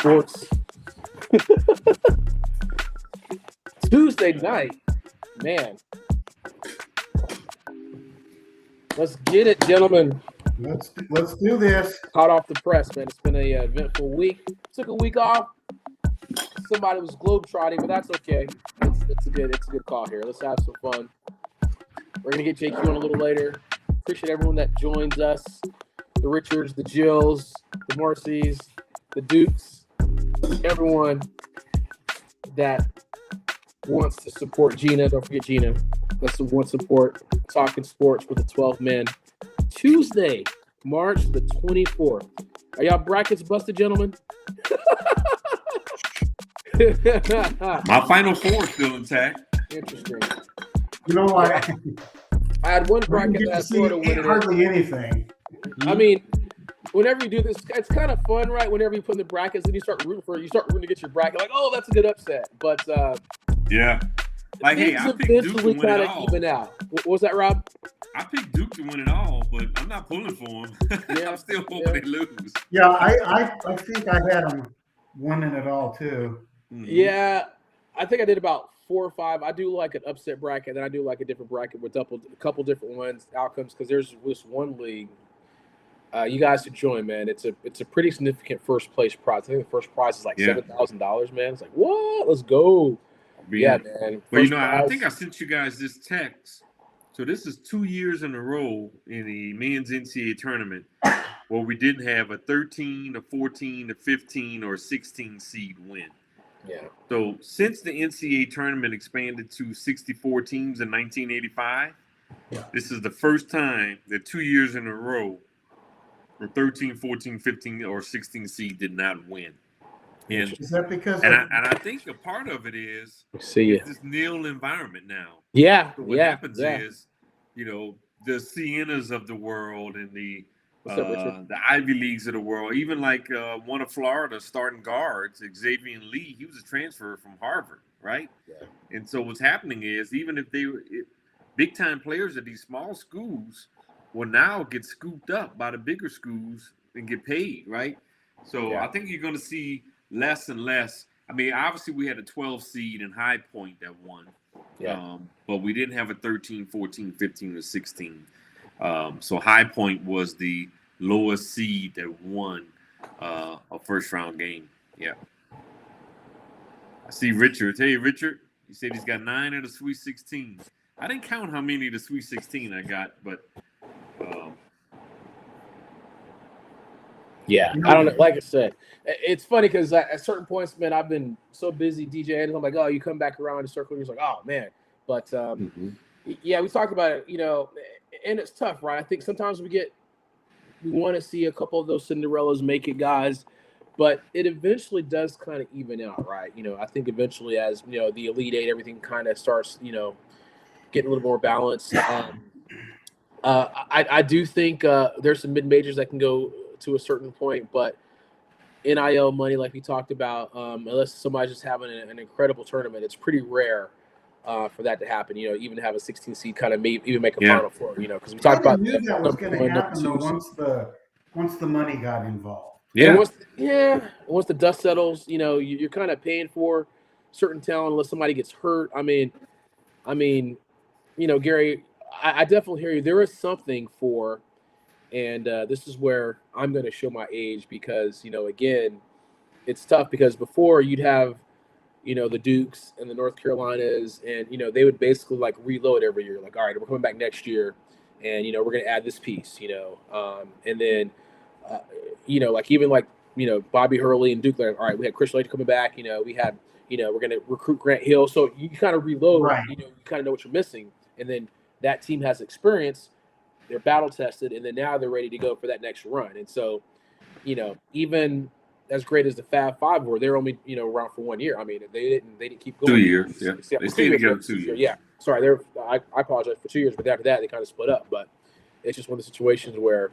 Sports. Tuesday night, man. Let's get it, gentlemen. Let's do this. Hot off the press, man. It's been a eventful week. Took a week off. Somebody was globetrotting, but that's okay. It's a good call here. Let's have some fun. We're gonna get JQ on a little later. Appreciate everyone that joins us. The Richards, the Jills, the Marcys, the Dukes, everyone that wants to support Gina. Don't forget Gina. That's the one support. Talking sports with the 12 men. Tuesday, March the 24th. Are y'all brackets busted, gentlemen? My Final Four is still intact. Interesting. You know what? I had one We bracket get that to had see Florida winning it. hardly anything. I mean, whenever you do this, it's kind of fun, right? Whenever you put in the brackets and you start rooting to get your bracket, like, oh, that's a good upset. But Yeah. Like, hey, things I picked Duke to eventually win kind it of all. even out. What was that, Rob? I picked Duke to win it all, but I'm not pulling for them. Yeah, I'm still hoping yeah. they lose. Yeah, I think I had them winning it all too. Mhm. Yeah, I think I did about 4 or 5. I do like an upset bracket, then I do like a different bracket with a couple different ones outcomes because there's this one league. You guys should join, man. It's a pretty significant first place prize. I think the first prize is like Yeah. $7,000, man. It's like, what? Let's go. Yeah, man. Well, you First know, I prize. think I sent you guys this text. So this is 2 years in a row in the men's NCAA tournament where we didn't have a 13, a 14, a 15, or a 16 seed win. Yeah. So since the NCAA tournament expanded to 64 teams in 1985, this is the first time that 2 years in a row the 13, 14, 15, or 16 seed did not win. And Is that because I think a part of it is See ya. it's this nil environment now. Yeah. So what yeah. happens yeah. is, you know, the Sienas of the world and the What's up, Richard? Ivy Leagues of the world, even like one of Florida's starting guards, Xavier Lee, he was a transfer from Harvard, right? Yeah. And so what's happening is even if big time players at these small schools will now get scooped up by the bigger schools and get paid, right? So Yeah. I think you're going to see less and less. I mean, obviously we had a 12 seed in High Point that won. Yeah. But we didn't have a 13, 14, 15, or 16. So High Point was the lowest seed that won a first round game. Yeah. I see Richard. Hey, Richard, he said he's got 9 of the Sweet 16. I didn't count how many of the Sweet 16 I got, but Yeah, I don't know. Like I said, it's funny because at certain points, man, I've been so busy DJing. I'm like, oh, you come back around the circle, you're just like, oh man. But yeah, we talked about it, you know, and it's tough, right? I think sometimes we want to see a couple of those Cinderellas make it, guys, but it eventually does kind of even out, right? You know, I think eventually as you know the Elite Eight, everything kind of starts, you know, getting a little more balanced. I do think there's some mid majors that can go to a certain point, but NIL money, like we talked about, unless somebody's just having an incredible tournament, it's pretty rare for that to happen. You know, even have a 16 seed kind of even make a Final Four. You know, because we talked about knew that was going to happen two, once the money got involved. Yeah. Once the dust settles, you know, you're kind of paying for certain talent unless somebody gets hurt. I mean, you know, Gary, I definitely hear you. There is something for. And this is where I'm going to show my age because, you know, again, it's tough because before you'd have, you know, the Dukes and the North Carolinas and, you know, they would basically like reload every year. Like, all right, we're coming back next year and, you know, we're going to add this piece, you know. And then, you know, like even like, you know, Bobby Hurley and Duke, like, all right, we had Chris Laettner coming back. You know, we had, you know, we're going to recruit Grant Hill. So you kind of reload, Right. You know, you kind of know what you're missing. And then that team has experience. They're battle tested, and then now they're ready to go for that next run. And so, you know, even as great as the Fab Five were, they're only, you know, around for 1 year. I mean, they didn't keep going. 2 years. Yeah. They stayed together 2 years. Yeah. Sorry, I apologize for 2 years, but after that they kind of split up. But it's just one of the situations where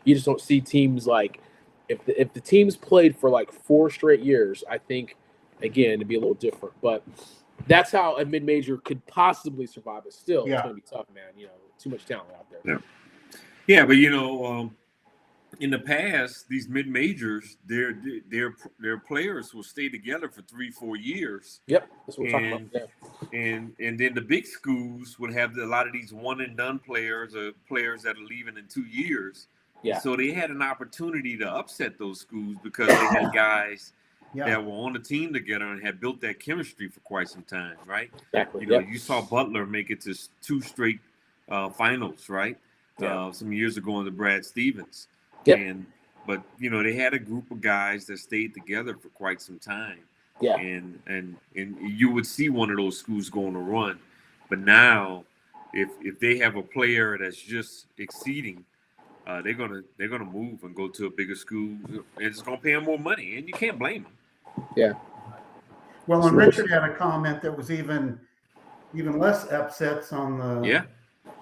you just don't see teams like if the teams played for like 4 straight years, I think again it'd be a little different. But that's how a mid-major could possibly survive. But still, It's going to be tough, man. You know, too much talent out there. Yeah, but you know, in the past, these mid majors, their players will stay together for 3-4 years, Yep, that's what we're talking and about. Yeah. and then the big schools would have a lot of these one and done players or players that are leaving in 2 years. Yeah. So they had an opportunity to upset those schools because they had guys Yeah. that were on the team together and had built that chemistry for quite some time, right? Exactly. You know, Yep. you saw Butler make it to 2 straight finals, right? Yeah. Some years ago under Brad Stevens. Yep. But you know, they had a group of guys that stayed together for quite some time. Yeah. And you would see one of those schools go on a run. But now, if they have a player that's just exceeding, they're gonna move and go to a bigger school, and it's gonna pay them more money, and you can't blame them. Yeah. Well, and Richard had a comment that was even less upsets on the Yeah.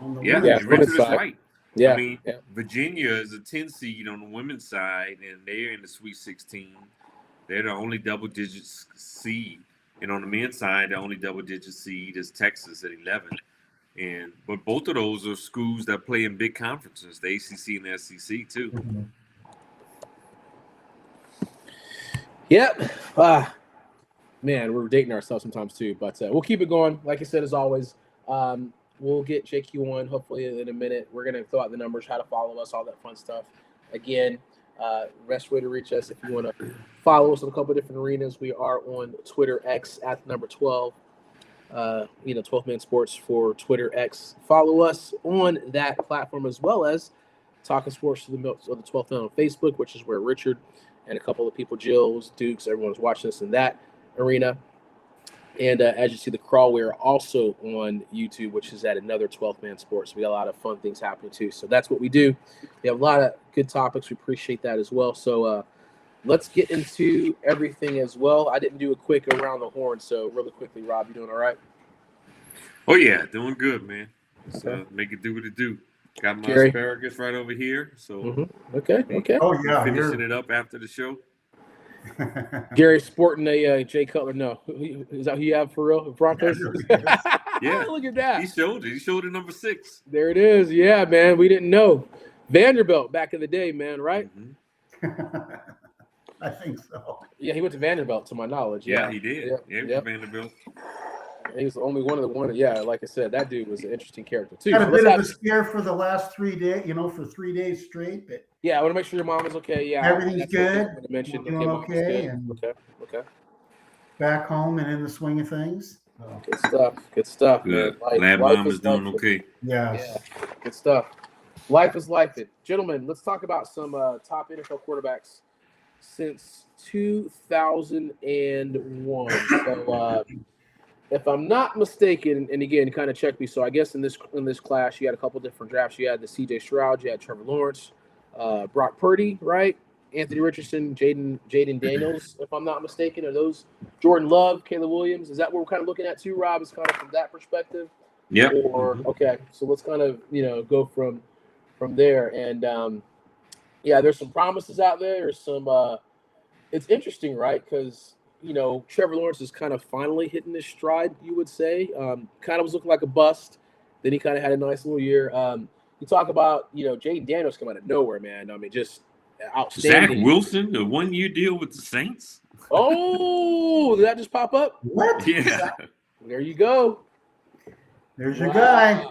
on the Yeah, women's and Richard is side. right. Yeah. I mean, yeah. Virginia is a 10 seed on the women's side, and they're in the Sweet 16. They're the only double-digit seed. And on the men's side, the only double-digit seed is Texas at 11. But both of those are schools that play in big conferences, the ACC and the SEC too. Mhm. Yep. Man, we're dating ourselves sometimes too, but we'll keep it going. Like I said, as always, we'll get JQ on hopefully in a minute. We're going to throw out the numbers, how to follow us, all that fun stuff. Again, best way to reach us if you want to follow us on a couple of different arenas. We are on Twitter X at the number 12. 12 Man Sports for Twitter X. Follow us on that platform as well as Talking Sports to the 12th Man on Facebook, which is where Richard and a couple of people, Jill's, Dukes, everyone's watching us in that arena. And as you see, the Crawl, we are also on YouTube, which is at another 12th Man Sports. We got a lot of fun things happening too. So that's what we do. We have a lot of good topics. We appreciate that as well. So let's get into everything as well. I didn't do a quick around the horn. So really quickly, Rob, you doing all right? Oh yeah, doing good, man. So Okay. make it do what it do. Got my Gary. asparagus right over here. So Okay. Oh yeah, finishing it up after the show. Gary sporting a Jay Cutler. No, is that who you have for real? Broncos. Yeah. Look at that. He showed it. He showed it number 6. There it is. Yeah, man. We didn't know Vanderbilt back in the day, man. Right? Mhm. I think so. Yeah, he went to Vanderbilt, to my knowledge. Yeah, he did. Yep. Yeah, he was Yep. Vanderbilt. He was the only one of the one. Yeah, like I said, that dude was an interesting character too. Had a So bit let's of a have- scare for the last 3 days, for 3 days straight, but yeah, I want to make sure your mom is okay. Yeah, Everything's that's what I good. wanted to mention. We're doing Mom's okay, good. and- Okay. back home and in the swing of things. Good stuff. Good stuff, Good. man. Glad life mom is doing life. okay. Yes. Yeah, good stuff. Life is life. Gentlemen, let's talk about some top NFL quarterbacks since 2001. So, if I'm not mistaken, and again, kind of check me. So, I guess in this class, you had a couple different drafts. You had the C.J. Stroud, you had Trevor Lawrence, Brock Purdy, right? Anthony Richardson, Jaden Daniels, if I'm not mistaken. Are those Jordan Love, Caleb Williams? Is that what we're kind of looking at too, Rob? Is kind of from that perspective? Yep. Or okay, so let's kind of go from there. And there's some promises out there. There's some. It's interesting, right? Because Trevor Lawrence is kind of finally hitting his stride. You would say, kind of was looking like a bust. Then he kind of had a nice little year. You talk about Jaden Daniels come out of nowhere, man. I mean, just outstanding. Zach Wilson, the 1-year deal with the Saints. Oh, did that just pop up? What? Yeah. There you go. There's your Wow. guy.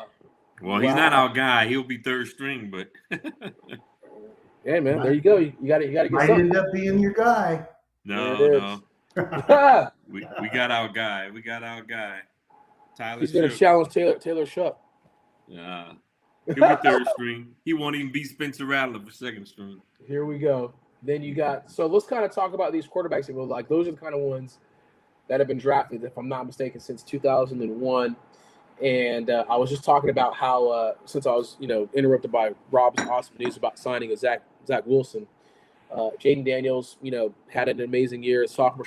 Well, he's not our guy. He'll be third string, but Yeah, man. There you go. You got to get Might something. end up being your guy. no. There it is. We got our guy. Tyler He's going to Shook. challenge Taylor Shuck. He'll be third string. He won't even beat Spencer Rattler for second string. Here we go. Then you got – so let's kind of talk about these quarterbacks. And like those are the kind of ones that have been drafted, if I'm not mistaken, since 2001. And I was just talking about how since I was, interrupted by Rob's awesome news about signing a Zach Wilson, Jaden Daniels, had an amazing year. Sophomore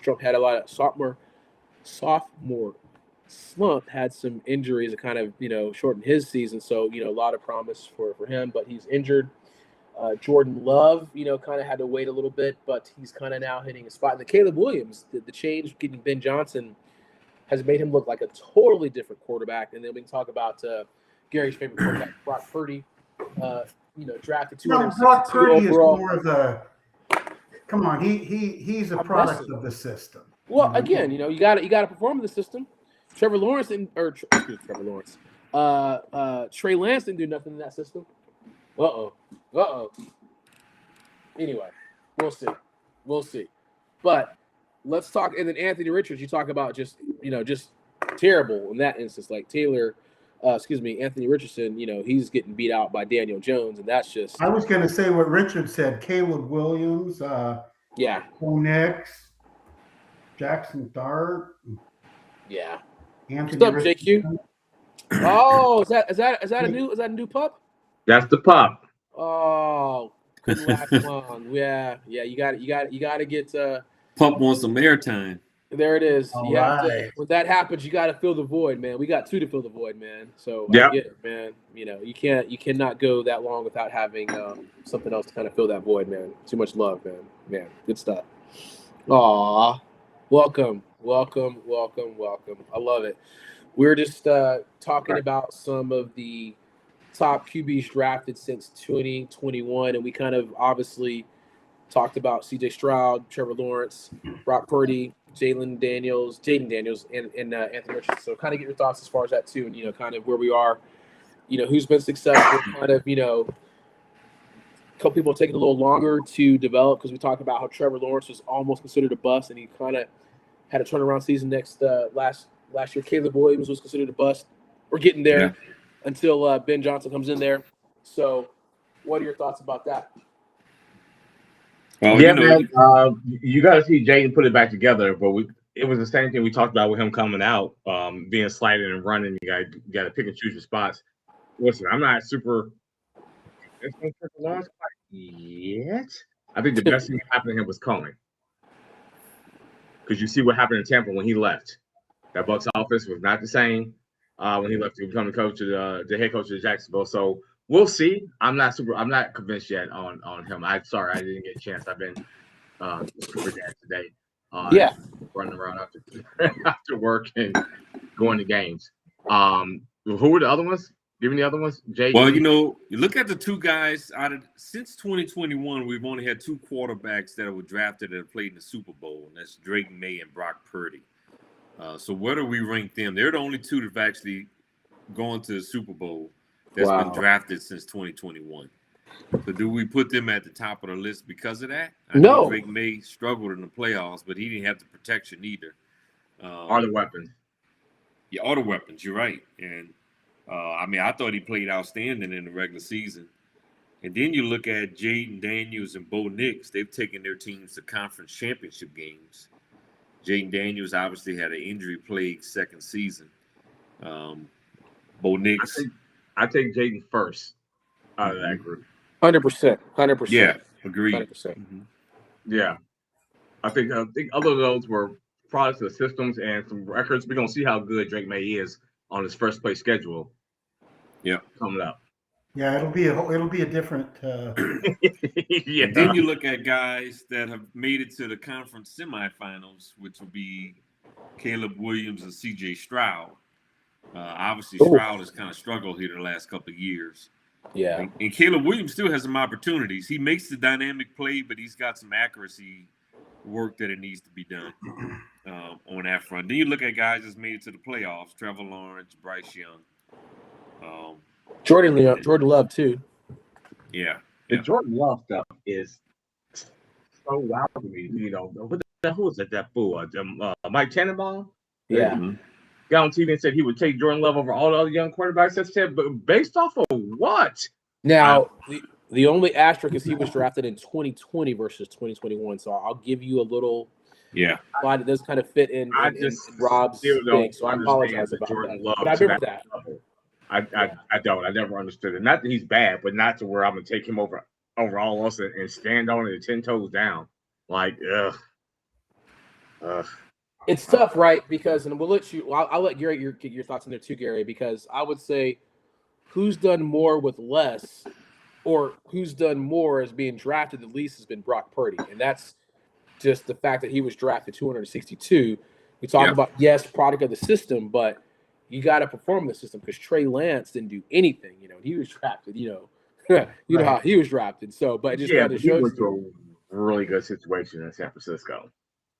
slump, had some injuries that kind of, shortened his season. So, a lot of promise for him, but he's injured. Jordan Love, kind of had to wait a little bit, but he's kind of now hitting a spot. And the Caleb Williams, the change getting Ben Johnson has made him look like a totally different quarterback. And then we can talk about Gary's favorite quarterback, Brock Purdy. drafted No, Brock 262 Purdy is overall. more of the. Come on, he's a I'm product messing. of the system. Well, again, you got to perform in the system. Trevor Lawrence Trevor Lawrence. Trey Lance didn't do nothing in that system. Anyway, we'll see. But let's talk. And then Anthony Richards, you talk about just terrible in that instance. Like Anthony Richardson. He's getting beat out by Daniel Jones, and that's just. I was going to say what Richard said. Caleb Williams, Yeah. Bo Nix, Jackson Dart. Yeah. Anthony What's up, Richardson. JQ? Oh, is that a new pup? That's the pup. Oh, couldn't last long. Yeah. You got to get. Pup wants some airtime. There it is. All You have to, right. when that happens, you got to fill the void, man. We got 2 to fill the void, man. So Yep. I get it, man. You cannot go that long without having something else to kind of fill that void, man. Too much love, man. Man, good stuff. Aw, welcome. I love it. We're just talking about some of the top QBs drafted since 2021, and we kind of obviously talked about CJ Stroud, Trevor Lawrence, Brock Purdy, Jaden Daniels, and Anthony Richardson. So kind of get your thoughts as far as that too, and kind of where we are, who's been successful, kind of, a couple people have taken a little longer to develop because we talked about how Trevor Lawrence was almost considered a bust, and he kind of had a turnaround season last year. Caleb Williams was considered a bust. We're getting there until Ben Johnson comes in there. So what are your thoughts about that? Well, man. You got to see Jaden put it back together, but it was the same thing we talked about with him coming out, being slighted and running. You got to pick and choose your spots. Listen, I'm not super. Yet, I think the best thing that happened to him was Cohen, because you see what happened in Tampa when he left. That Bucs offense was not the same when he left to become the head coach of Jacksonville. So we'll see. I'm not convinced yet on him. I'm sorry I didn't get a chance. I've been super dad today. Running around after work and going to games. Who were the other ones? Give me the other ones. Jay. Well, you look at the 2 guys since 2021, we've only had 2 quarterbacks that were drafted and played in the Super Bowl, and that's Drake May and Brock Purdy. So where do we rank them? They're the only 2 that have actually gone to the Super Bowl that's been drafted since 2021. So do we put them at the top of the list because of that? I know Drake May struggled in the playoffs, but he didn't have the protection either. Or the weapons. Yeah, all the weapons. You're right. And I thought he played outstanding in the regular season. And then you look at Jaden Daniels and Bo Nix. They've taken their teams to conference championship games. Jaden Daniels obviously had an injury-plagued second season. Bo Nix. I take Jaden first out of that group. 100%. Yeah, agreed. 100%. Mm-hmm. Yeah. I think other of those were products of systems and some records. We're going to see how good Drake May is on his first place schedule. Yeah. Coming up. Yeah, it'll be a different. Yeah. And then you look at guys that have made it to the conference semifinals, which will be Caleb Williams and CJ Stroud. Obviously, Stroud has kind of struggled here the last couple of years. Yeah. And Caleb Williams still has some opportunities. He makes the dynamic play, but he's got some accuracy work that it needs to be done on that front. Then you look at guys that's made it to the playoffs: Trevor Lawrence, Bryce Young. Jordan Love too. Yeah. The Jordan Love stuff is so wild to me. Who was it? That fool, Mike Tannenbaum. Yeah. Mm-hmm. Got on TV and said he would take Jordan Love over all the other young quarterbacks. I said, but based off of what? Now, the only asterisk is he was drafted in 2020 versus 2021. So I'll give you a little. Yeah. But it does kind of fit in Rob's thing. So I apologize about Jordan that. Love But I remember that. I don't. I never understood it. Not that he's bad, but not to where I'm gonna take him over all else and stand on it 10 toes down. Like, It's tough, right? Because, and we'll let you. I'll let Gary get your thoughts on there too, Gary. Because I would say, who's done more with less, or who's done more as being drafted the least has been Brock Purdy, and that's just the fact that he was drafted 262. We talk about product of the system, but you got to perform the system because Trey Lance didn't do anything. He was drafted, you know Right. how he was drafted. So, but it just Yeah, kind but of he shows went you. to a really good situation in San Francisco.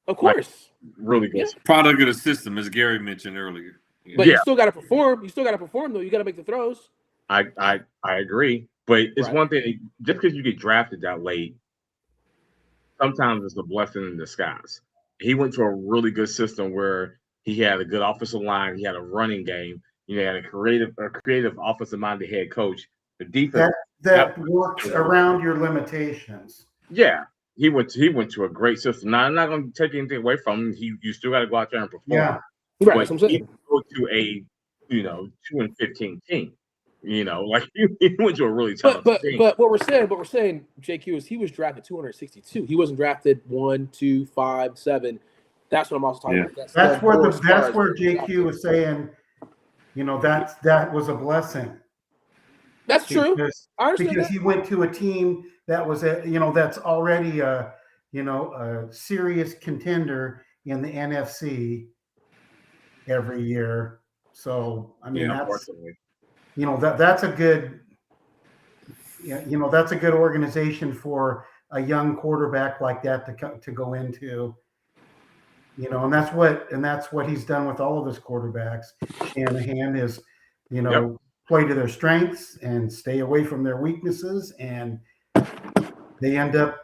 Of course. Really good. Yeah. Product of the system, as Gary mentioned earlier. But Yeah. you still got to perform. You still got to perform, though. You got to make the throws. I agree, but it's Right. one thing just because you get drafted that late. Sometimes it's a blessing in disguise. He went to a really good system where he had a good offensive line, he had a running game, he had a creative offensive minded head coach. The defense That works around your limitations. yeah, he went to a great system. Now I'm not going to take anything away from him. You still got to go out there and perform. Yeah. Right. But That's what I'm he saying. go to a 2-15 team. Like he went to a really talented team. But what we're saying, JQ, is he was drafted 262. He wasn't drafted 1, 2, 5, 7. That's what I'm also talking about. That's where more as far as where being JQ drafted. was saying, that was a blessing. That's true. I understand Because that. he went to a team that was that's already a serious contender in the NFC every year. So I mean Unfortunately. that's a good that's a good organization for a young quarterback like that to go into. And that's what he's done with all of his quarterbacks. Shanahan is, play to their strengths and stay away from their weaknesses, and they end up.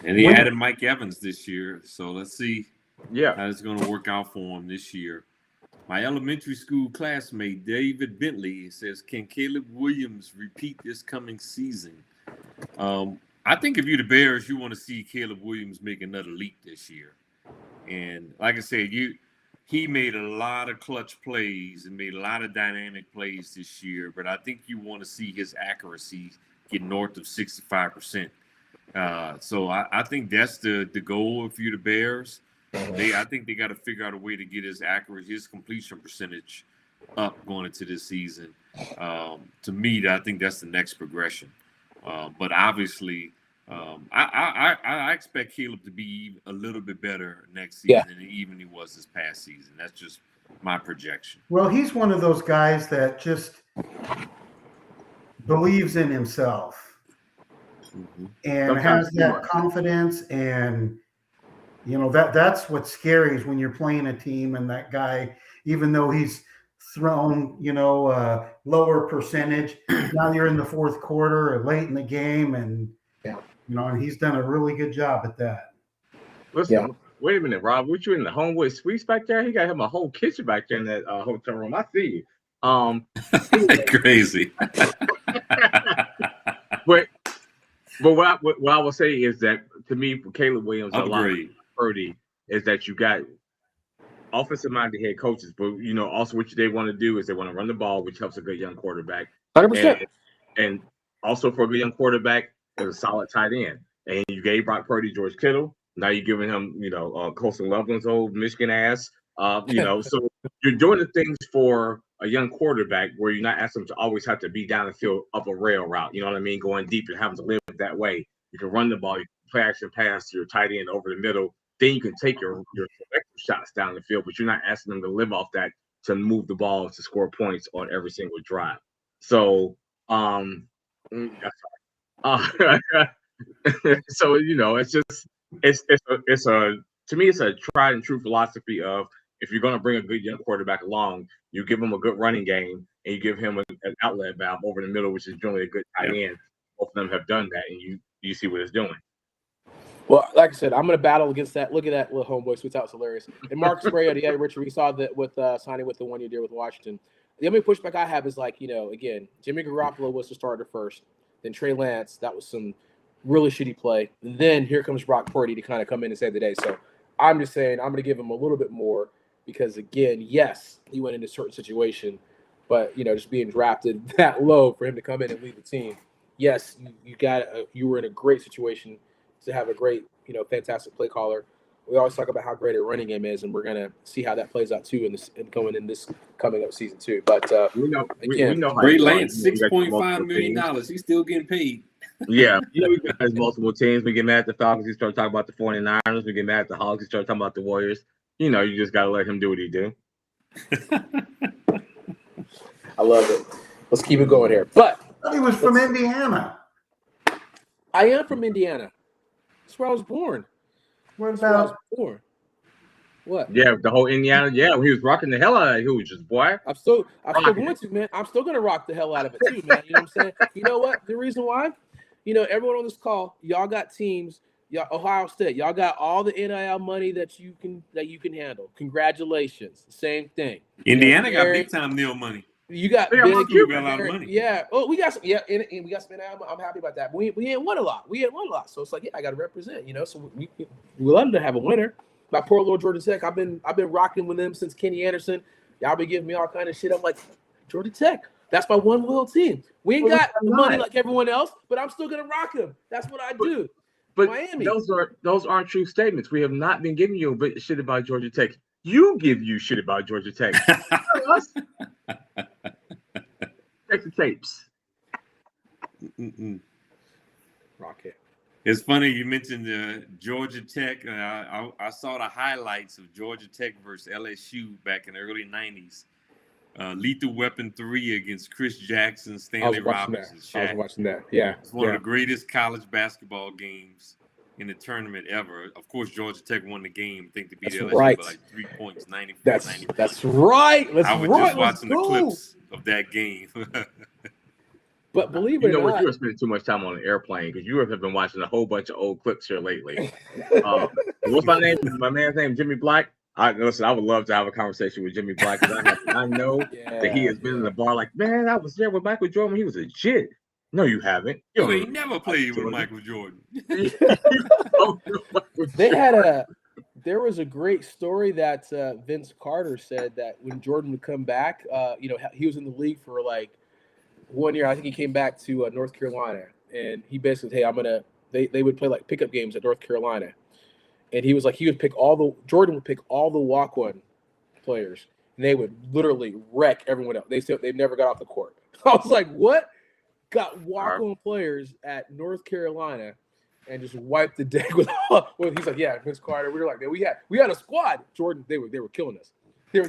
And he winning. added Mike Evans this year, so let's see how it's going to work out for him this year. My elementary school classmate, David Bentley, says, can Caleb Williams repeat this coming season? I think if you're the Bears, you want to see Caleb Williams make another leap this year. And like I said, he made a lot of clutch plays and made a lot of dynamic plays this year, but I think you want to see his accuracy get north of 65%. So I think that's the goal if you're the Bears. I think they got to figure out a way to get his accuracy, his completion percentage up going into this season. To me, I think that's the next progression. But obviously, I expect Caleb to be a little bit better next season than even he was this past season. That's just my projection. Well, he's one of those guys that just believes in himself and has that confidence, and that's what's scary is when you're playing a team and that guy, even though he's thrown lower percentage, now you're in the fourth quarter or late in the game, and and he's done a really good job at that. Listen, wait a minute, Rob. What you in the Homewood Suites back there? He got him a whole kitchen back there in that hotel room. I see you. Crazy. but what I will say is that to me, for Caleb Williams, a lot of Purdy is that you got offensive minded head coaches, but also what they want to do is they want to run the ball, which helps a good young quarterback. 100%. And also for a good young quarterback, there's a solid tight end. And you gave Brock Purdy George Kittle. Now you're giving him, Colson Loveland's old Michigan ass. So you're doing the things for a young quarterback where you're not asking them to always have to be down the field up a rail route. You know what I mean? Going deep and having to live that way. You can run the ball, you can play action pass to your tight end over the middle. Then you can take your selective shots down the field, but you're not asking them to live off that to move the ball to score points on every single drive. So, so it's to me it's a tried and true philosophy of if you're going to bring a good young quarterback along, you give him a good running game and you give him an outlet valve over the middle, which is generally a good tight end. Both of them have done that, and you see what it's doing. Well, like I said, I'm going to battle against that. Look at that little homeboy switch out. It's hilarious. And Marcus Mariota, Richard, we saw that with signing with the 1 year deal with Washington. The only pushback I have is again, Jimmy Garoppolo was the starter first. Then Trey Lance, that was some really shitty play. Then here comes Brock Purdy to kind of come in and save the day. So I'm just saying I'm going to give him a little bit more because, again, yes, he went into a certain situation, but, just being drafted that low for him to come in and lead the team. Yes, you were in a great situation to have a great, fantastic play caller. We always talk about how great a running game is, and we're going to see how that plays out too in this coming up season too. But we know Trey Lance, $6.5 million. He's still getting paid. Yeah, we got multiple teams. We get mad at the Falcons. He start talking about the 49ers. We get mad at the Hawks. He start talking about the Warriors. You just got to let him do what he do. I love it. Let's keep it going here. But thought he was from Indiana. I am from Indiana. That's where I was born. What That's where I was about? born. What? Yeah, the whole Indiana. Yeah, he was rocking the hell out of Hoosiers, boy. I'm still Rocking going it. to, man. I'm still going to rock the hell out of it too, man. You know what I'm saying? You know what? The reason why? Everyone on this call, y'all got teams. Y'all, Ohio State, y'all got all the NIL money that you can handle. Congratulations. Same thing. Indiana got big time NIL money. You got They got big. We got a lot of money. Yeah. Oh, we got some. Yeah, and we got some NIL. I'm happy about that. But we ain't won a lot. So it's like, yeah, I got to represent. So we love to have a winner. My poor little Georgia Tech. I've been rocking with them since Kenny Anderson. Y'all been giving me all kind of shit. I'm like, Georgia Tech. That's my one little team. We ain't got the money like everyone else, but I'm still gonna rock them. That's what I do. But Miami. those aren't true statements. We have not been giving you a bit shit about Georgia Tech. You give you shit about Georgia Tech. Us. Check the tapes. Rocket. It's funny you mentioned Georgia Tech. I saw the highlights of Georgia Tech versus LSU back in the early 90s. Lethal Weapon 3 against Chris Jackson, Stanley Robinson. I was watching that. Yeah. It's one of the greatest college basketball games in the tournament ever. Of course, Georgia Tech won the game. I think they beat LSU by like 3 points, 94. That's right. I was just watching the clips of that game. But believe it or not, you were spending too much time on an airplane because you have been watching a whole bunch of old clips here lately. What's my name? My man's name, Jimmy Black. I would love to have a conversation with Jimmy Black because I know that he has been in the bar like, man, I was there with Michael Jordan when he was a jit. No, you haven't. You ain't never played with Michael Jordan. There was a great story that Vince Carter said that when Jordan would come back, he was in the league for like 1 year. I think he came back to North Carolina, and he basically said, hey, they would play like pickup games at North Carolina. And he was like, Jordan would pick all the walk-on players, and they would literally wreck everyone else. They said they've never got off the court. I was like, what? Got walk-on players at North Carolina and just wiped the deck with he's like, yeah, Vince Carter. We were like, man, we had a squad. Jordan, they were killing us.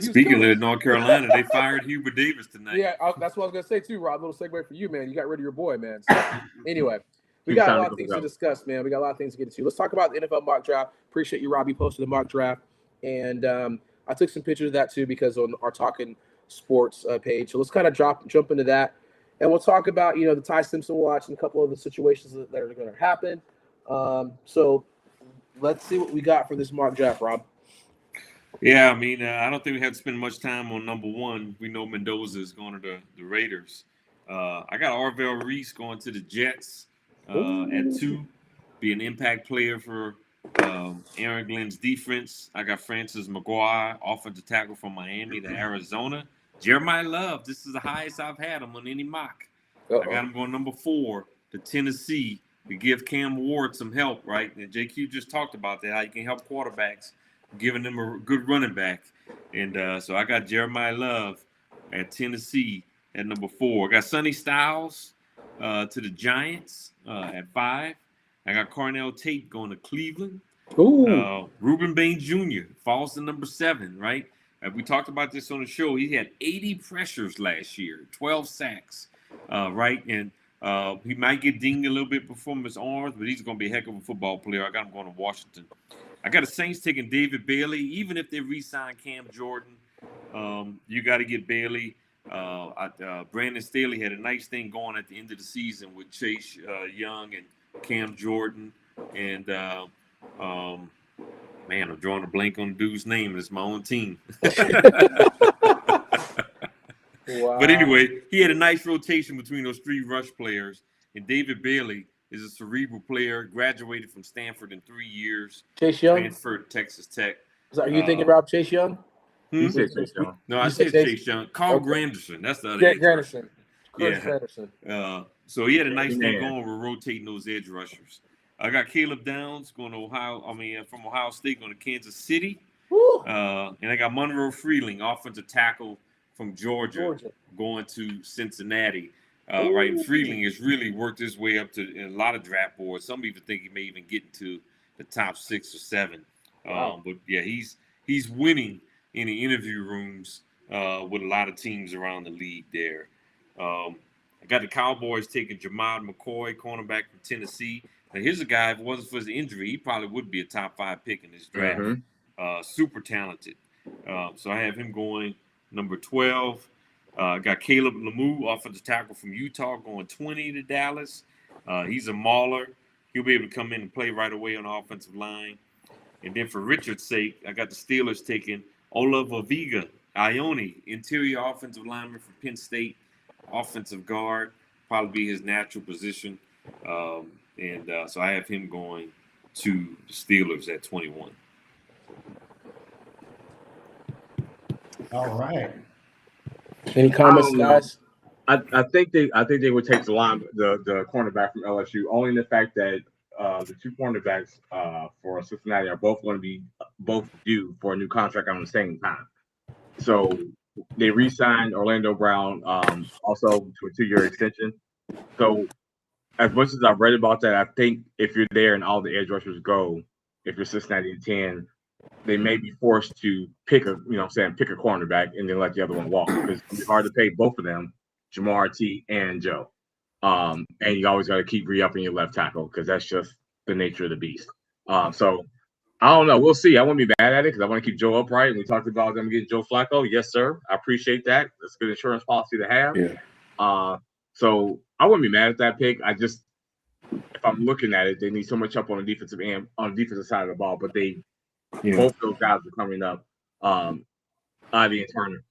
Speaking of North Carolina, they fired Hubert Davis tonight. Yeah, that's what I was gonna say too, Rob. A little segue for you, man. You got rid of your boy, man. So, anyway, we got a lot of things to discuss, man. We got a lot of things to get into. Let's talk about the NFL mock draft. Appreciate you, Rob. You posted the mock draft, and I took some pictures of that too because on our Talking Sports page. So let's kind of jump into that, and we'll talk about the Ty Simpson watch and a couple of the situations that are going to happen. So let's see what we got for this mock draft, Rob. Yeah, I mean, I don't think we have to spend much time on number one. We know Mendoza is going to the Raiders. I got Arvell Reese going to the Jets at 2, be an impact player for Aaron Glenn's defense. I got Francis McGuire, offensive tackle from Miami to Arizona. Jeremiah Love, this is the highest I've had him on any mock. I got him going number 4 to Tennessee to give Cam Ward some help, right? And JQ just talked about that, how you can help quarterbacks, giving them a good running back. And so I got Jeremiah Love at Tennessee at number 4. I got Sonny Styles to the Giants at 5. I got Carnell Tate going to Cleveland. Ruben Bain Jr. falls to number 7, right? We talked about this on the show. He had 80 pressures last year, 12 sacks, right? And he might get dinged a little bit before his arms, but he's going to be a heck of a football player. I got him going to Washington. I got the Saints taking David Bailey. Even if they re-sign Cam Jordan, you got to get Bailey. Brandon Staley had a nice thing going at the end of the season with Chase Young and Cam Jordan. And, man, I'm drawing a blank on the dude's name. It's my own team. Wow. But anyway, he had a nice rotation between those 3 rush players. And David Bailey is a cerebral player, graduated from Stanford in 3 years. Chase Young? Transferred to Texas Tech. Are you thinking about Chase Young? You said Chase Young. No, I said Chase Young. Carl Granderson. That's the other Granderson. Yeah. So he had a nice thing going with rotating those edge rushers. I got Caleb Downs going to from Ohio State going to Kansas City. And I got Monroe Freeling, offensive tackle from Georgia. Going to Cincinnati. Right, and Freeling has really worked his way up to a lot of draft boards. Some even think he may even get into the top 6 or 7. Wow. But yeah, he's winning in the interview rooms with a lot of teams around the league there. I I got the Cowboys taking Jamad McCoy, cornerback from Tennessee. Now, here's a guy, if it wasn't for his injury, he probably would be a top 5 pick in this draft. Super talented. So I have him going number 12. Got Caleb Lemieux, offensive tackle from Utah, going 20 to Dallas. He's a mauler. He'll be able to come in and play right away on the offensive line. And then for Richard's sake, I got the Steelers taking Olaviga Ione, interior offensive lineman from Penn State, offensive guard, probably be his natural position. So I have him going to the Steelers at 21. All right. Any comments, guys? I think they would take the cornerback from LSU, only in the fact that the 2 cornerbacks for Cincinnati are both going to be due for a new contract on the same time. So they re-signed Orlando Brown also to a 2-year extension. So as much as I've read about that, I think if you're there and all the edge rushers go, if you're Cincinnati at 10, they may be forced to pick a cornerback and then let the other one walk, because it's hard to pay both of them, Jamar T and Joe. And you always got to keep re-upping your left tackle because that's just the nature of the beast. So I don't know. We'll see. I wouldn't be mad at it because I want to keep Joe upright. And we talked about them getting Joe Flacco. Yes, sir. I appreciate that. That's a good insurance policy to have. Yeah. So I wouldn't be mad at that pick. If I'm looking at it, they need so much help on the defensive end, on the defensive side of the ball. But both those guys are coming up, Ivy and Turner,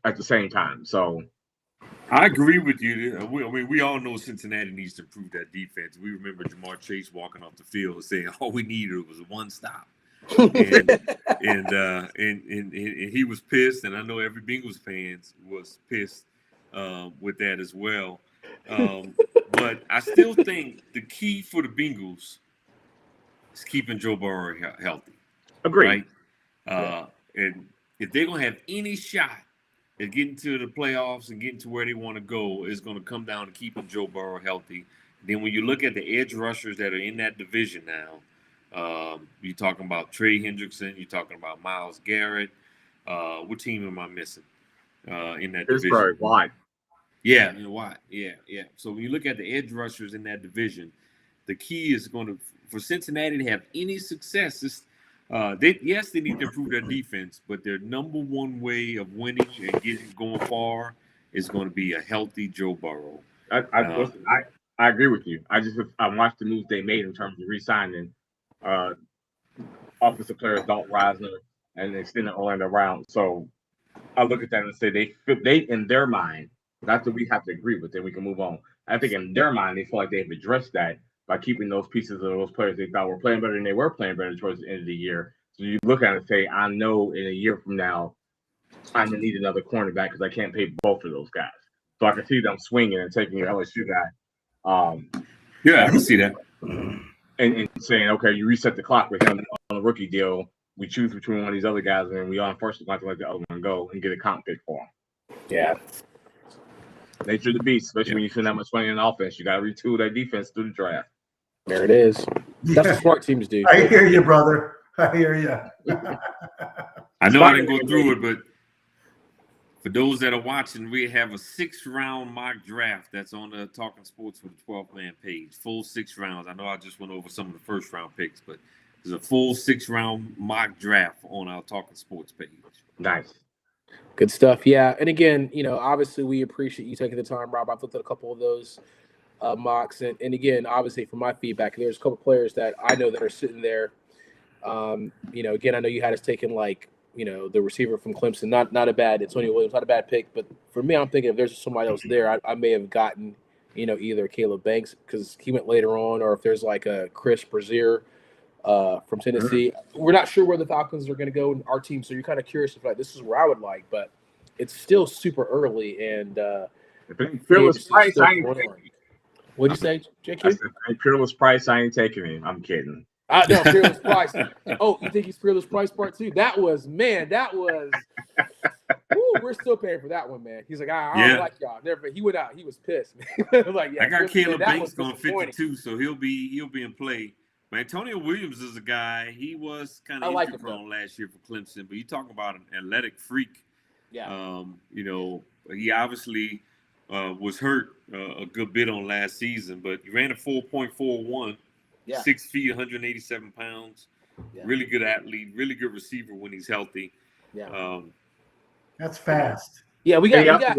at the same time. So I agree with you. We all know Cincinnati needs to improve that defense. We remember Jamar Chase walking off the field saying all we needed was one stop, and he was pissed, and I know every Bengals fans was pissed with that as well. But I still think the key for the Bengals is keeping Joe Burrow healthy. Agreed. Right? And if they're gonna have any shot at getting to the playoffs and getting to where they want to go, it's going to come down to keeping Joe Burrow healthy. Then when you look at the edge rushers that are in that division now, you're talking about Trey Hendrickson, you're talking about Myles Garrett. What team am I missing in that division? Watt. Yeah, Watt. Yeah. So when you look at the edge rushers in that division, the key is for Cincinnati to have any success. They need to improve their defense, but their number one way of winning and going far is going to be a healthy Joe Burrow. I agree with you. I watched the moves they made in terms of re-signing offensive players, Dalton Risner, and extending Orlando Brown. So I look at that and say they in their mind, not that we have to agree with it, we can move on. I think in their mind they feel like they've addressed that by keeping those pieces of those players they thought were playing better than they were playing better towards the end of the year. So you look at it and say, I know in a year from now, I'm going to need another cornerback because I can't pay both of those guys. So I can see them swinging and taking your LSU guy. I can see that. And saying, okay, you reset the clock with him on a rookie deal. We choose between one of these other guys, and then we unfortunately have to let the other one go and get a comp pick for him. Yeah. Nature of the beast, especially when you spend that much money in offense. You got to retool that defense through the draft. There it is. That's what smart teams do. I hear you, brother. I hear you. I know I didn't go through it, but for those that are watching, we have a 6-round mock draft that's on the Talking Sports for the 12-man page. Full 6 rounds. I know I just went over some of the first-round picks, but there's a full 6-round mock draft on our Talking Sports page. Nice. Good stuff. Yeah. And again, obviously we appreciate you taking the time, Rob. I've looked at a couple of those mocks. And again, obviously from my feedback, there's a couple of players that I know that are sitting there. Again, I know you had us taking the receiver from Clemson, not a bad Antonio Williams, not a bad pick. But for me, I'm thinking if there's somebody else there, I may have gotten, either Caleb Banks because he went later on, or if there's like a Chris Brazier from Tennessee. We're not sure where the Falcons are going to go in our team, so you're kind of curious if this is where I would like, but it's still super early. And Fearless Price, I ain't taking him. What'd you say, JQ? Fearless Price, I ain't taking him. I'm kidding. No, Fearless Price. Oh, you think he's Fearless Price Part 2? That was. We're still paying for that one, man. He's like, I don't like y'all. Never. He went out. He was pissed. I got Caleb Banks going 52, so he'll be in play. But Antonio Williams is a guy. He was kind of injury prone last year for Clemson, but you talk about an athletic freak. Yeah. He obviously was hurt a good bit on last season, but he ran a 4.41, Yeah. 6 feet, 187 pounds. Yeah. Really good athlete, really good receiver when he's healthy. Yeah. That's fast. Yeah, He also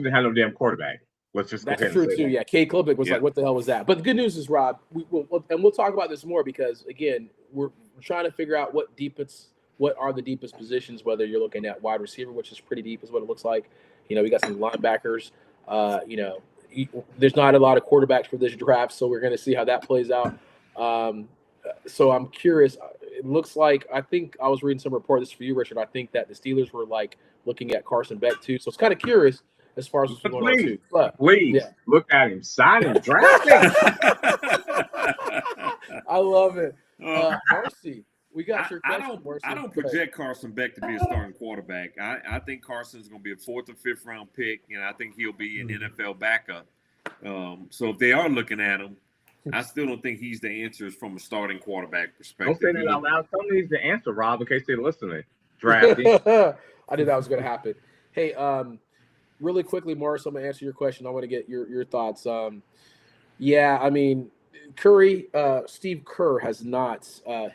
didn't have no damn quarterback. Let's just go That's ahead true and say too. that. Yeah, Cade Klubnik was Yeah. like, "What the hell was that?" But the good news is, Rob, we'll talk about this more because again, we're trying to figure out what are the deepest positions. Whether you're looking at wide receiver, which is pretty deep, is what it looks like. You know, we got some linebackers. There's not a lot of quarterbacks for this draft, so we're going to see how that plays out. So I'm curious. It looks like I think I was reading some report. This is for you, Richard. I think that the Steelers were like looking at Carson Beck too. So it's kind of curious as far as what's going on too. But Please yeah. look at him, sign him, draft him. I love it. Marcy, we got your question. I don't project Carson Beck to be a starting quarterback. I think Carson's going to be a 4th or 5th round pick, and I think he'll be an NFL backup. So if they are looking at him, I still don't think he's the answer from a starting quarterback perspective. Don't say that out loud. Somebody needs to answer, Rob, in case they're listening. Draft him. I knew that was going to happen. Hey, really quickly, Morris, I'm going to answer your question. I want to get your thoughts. Yeah, I mean, Steve Kerr has not.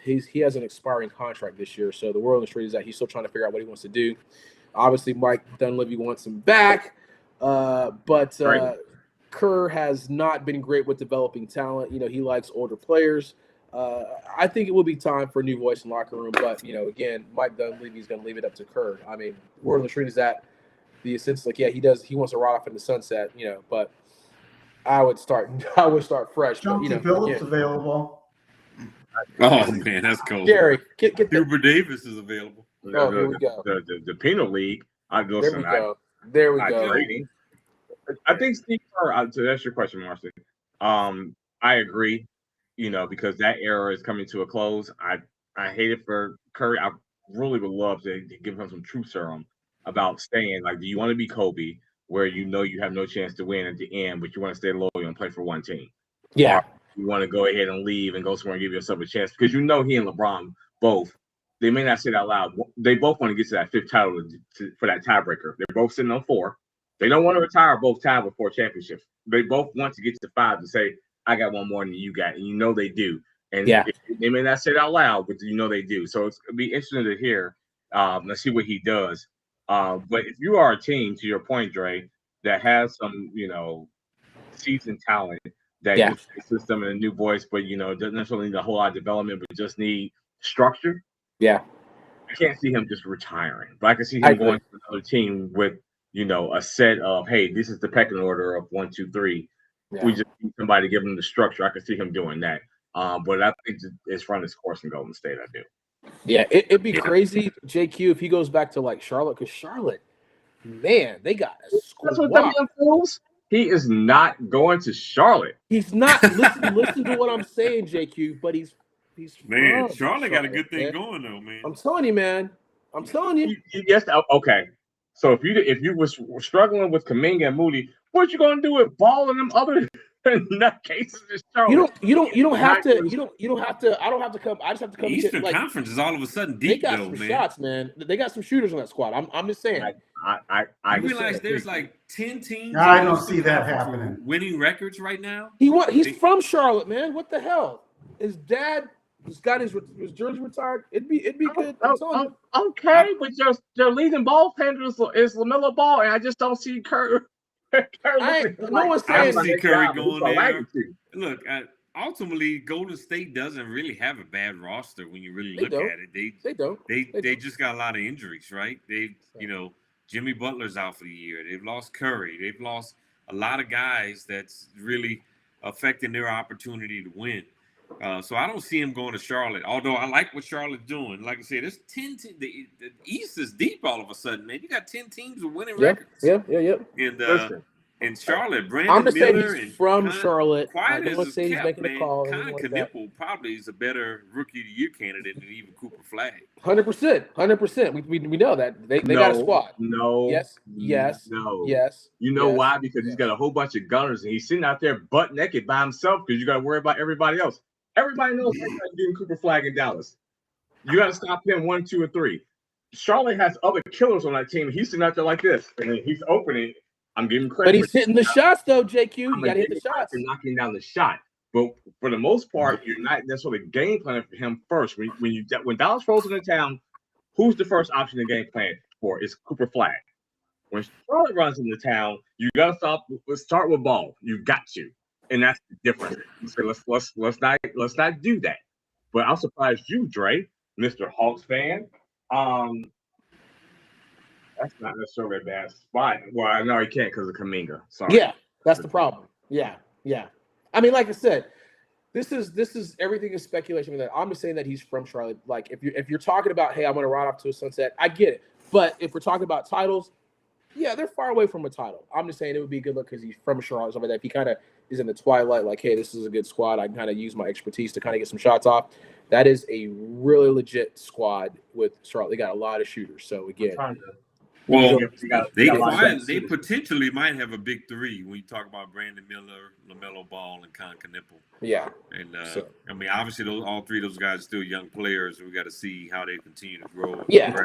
He has an expiring contract this year, so the word on the street is that he's still trying to figure out what he wants to do. Obviously, Mike Dunleavy wants him back, but Kerr has not been great with developing talent. You know, he likes older players. I think it will be time for a new voice in the locker room, but again, Mike Dunleavy is going to leave it up to Kerr. I mean, word on the street is that the sense like, yeah, he wants to ride off in the sunset, but I would start fresh. Chauncey But, Phillips available. Oh man, that's cold. Gary, get Hubert Davis is available. Oh, here we go. The penal league. There we go. I think Steve Kerr. So that's your question, Marcy. I agree. Because that era is coming to a close. I hate it for Curry. I really would love to give him some truth serum about staying. Like, do you want to be Kobe, where you have no chance to win at the end, but you want to stay loyal and play for one team? Yeah. Or you want to go ahead and leave and go somewhere and give yourself a chance because he and LeBron both. They may not say it out loud. They both want to get to that 5th title for that tiebreaker. They're both sitting on 4. They don't want to retire both tied with 4 championships. They both want to get to 5 to say, I got one more than you got. And they do. And they may not say it out loud, but they do. So it's going to be interesting to hear. Let's see what he does. But if you are a team, to your point, Dre, that has some, seasoned talent that gets the system and a new voice, but, doesn't necessarily need a whole lot of development, but just need structure. Yeah. I can't see him just retiring, but I can see him going to another team with, a set of, hey, this is the pecking order of 1, 2, 3. Yeah. We just need somebody to give him the structure. I can see him doing that. But I think it's run its course in Golden State. I do. Yeah, it'd be crazy, JQ, if he goes back to like Charlotte, because Charlotte, man, they got a squad. He is not going to Charlotte. He's not. Listen to what I'm saying, JQ. But he's man. Charlotte got a good thing going though, man. I'm telling you, man. I'm telling you. Yes. Okay. So if you were struggling with Kuminga and Moody, what you gonna do with Ball and them other nutcases in Charlotte? You don't have to. You don't have to. I don't have to come. I just have to come. Eastern Conference is all of a sudden deep. They got some shots, man. They got some shooters on that squad. I'm just saying. I realize there's like 10 teams. I don't see that happening. Winning records right now. He's from Charlotte, man. What the hell? His dad. He's got his jersey retired. It'd be good. Okay, but your leading ball handler is LaMelo Ball, and I just don't see Curry. I don't see Curry going there. Look, ultimately, Golden State doesn't really have a bad roster when you really look at it. They don't. They just got a lot of injuries, right? Jimmy Butler's out for the year. They've lost Curry. They've lost a lot of guys that's really affecting their opportunity to win. So I don't see him going to Charlotte, although I like what Charlotte's doing. Like I said, there's 10 teams. The East is deep all of a sudden, man. You got 10 teams with winning records. Yeah. And Charlotte, Brandon I'm just Miller, saying he's from Charlotte. Quiet as he's making a call. Kind of Knipple probably is a better rookie of the year candidate than even Cooper Flagg. 100%. We know that they got a squad. No. Yes. No. Yes. You know why? Because he's got a whole bunch of gunners and he's sitting out there butt naked by himself because you got to worry about everybody else. Everybody knows getting Cooper Flagg in Dallas. You got to stop him 1, 2, and 3. Charlotte has other killers on that team. He's sitting out there like this, and he's opening. I'm giving him credit. But he's hitting the shots though, JQ. You I'm got to hit the giving him credit shots. for knocking down the shot. But for the most part, you're not necessarily game planning for him first. When Dallas rolls into town, who's the first option to game plan for? It's Cooper Flag. When Charlotte runs into town, you got to start with Ball. You got to, and that's the difference. So let's not do that. But I'm surprised you, Dre, Mr. Hawks fan. That's not necessarily a bad spot. Well, I know he can't because of Kuminga. Sorry. Yeah, that's the problem. Yeah. I mean, like I said, this is everything is speculation. With that, I'm just saying that he's from Charlotte. Like, if you're talking about, hey, I'm going to ride off to a sunset, I get it. But if we're talking about titles, yeah, they're far away from a title. I'm just saying it would be a good look because he's from Charlotte. Something like that. If he kind of is in the twilight, like, hey, this is a good squad. I can kind of use my expertise to kind of get some shots off. That is a really legit squad with Charlotte. They got a lot of shooters. So again. Well, they potentially might have a big three when you talk about Brandon Miller, LaMelo Ball, and Con Knipple. Yeah. And I mean, obviously, all three of those guys are still young players. We got to see how they continue to grow. Yeah.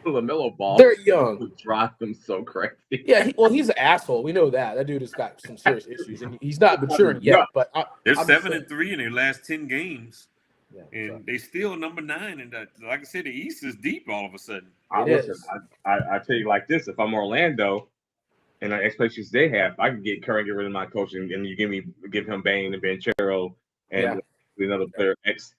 LaMelo Ball. They're young. Would drive them so crazy. Yeah. He's an asshole. We know that. That dude has got some serious issues, and he's not maturing yet. But they're 7-3 in their last 10 games. Yeah, and they still number 9, and like I said, the East is deep all of a sudden. I tell you like this: if I'm Orlando, and the expectations they have, I can get Curry and get rid of my coach, and you give him Bane and Banchero and another player X.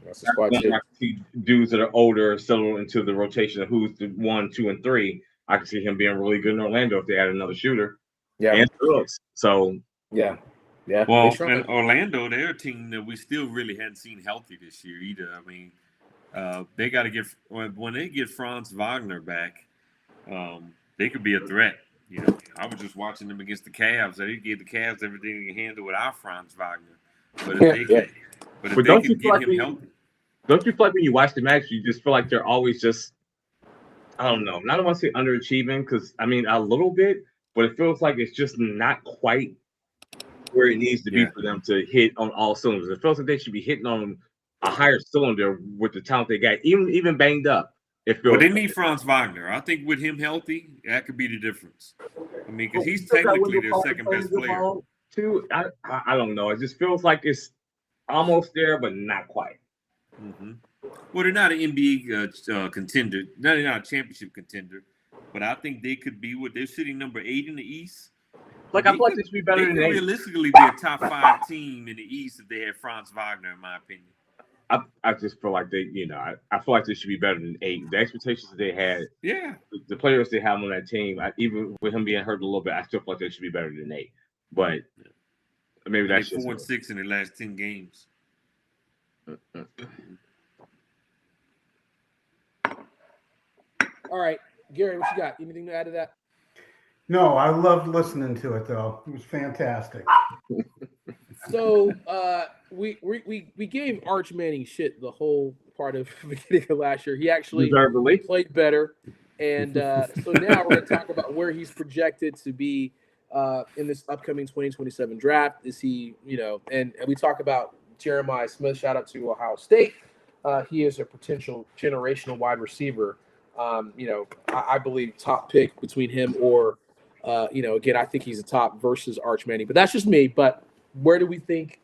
That's the squad too. I can see dudes that are older settle into the rotation of who's the 1, 2, and 3. I can see him being really good in Orlando if they add another shooter. Yeah, and Phillips. So yeah. Well, and Orlando, they're a team that we still really hadn't seen healthy this year either. I mean, they got to get when they get Franz Wagner back, they could be a threat. You know, I was just watching them against the Cavs. They gave the Cavs everything they can handle without Franz Wagner. But if they can get him healthy. Don't you feel like when you watch the match, you just feel like they're always just, I don't know. I don't want to say underachieving because, I mean, a little bit, but it feels like it's just not quite where it needs to be for them to hit on all cylinders. It feels like they should be hitting on a higher cylinder with the talent they got, even banged up. But they need Franz Wagner. I think with him healthy, that could be the difference. I mean, because he's technically their second best player. Too, I don't know. It just feels like it's almost there, but not quite. Mm-hmm. Well, they're not an NBA contender. They're not a championship contender, but I think they could be. They're sitting number 8 in the East. Like, I feel like they should be better than 8. Realistically, be a top 5 team in the East if they had Franz Wagner, in my opinion. I just feel like they, I feel like they should be better than 8. The expectations that they had, the players they have on that team, even with him being hurt a little bit, I still feel like they should be better than 8. But maybe that's just 4-6 in the last 10 games. All right, Gary, what you got? Anything to add to that? No, I loved listening to it though. It was fantastic. So we gave Arch Manning shit the whole part of the beginning of last year. He actually played better, and so now we're going to talk about where he's projected to be in this upcoming 2027 draft. Is he, and we talk about Jeremiah Smith. Shout out to Ohio State. He is a potential generational wide receiver. I believe top pick between him or, again, I think he's a top versus Arch Manning, but that's just me. But where do we think,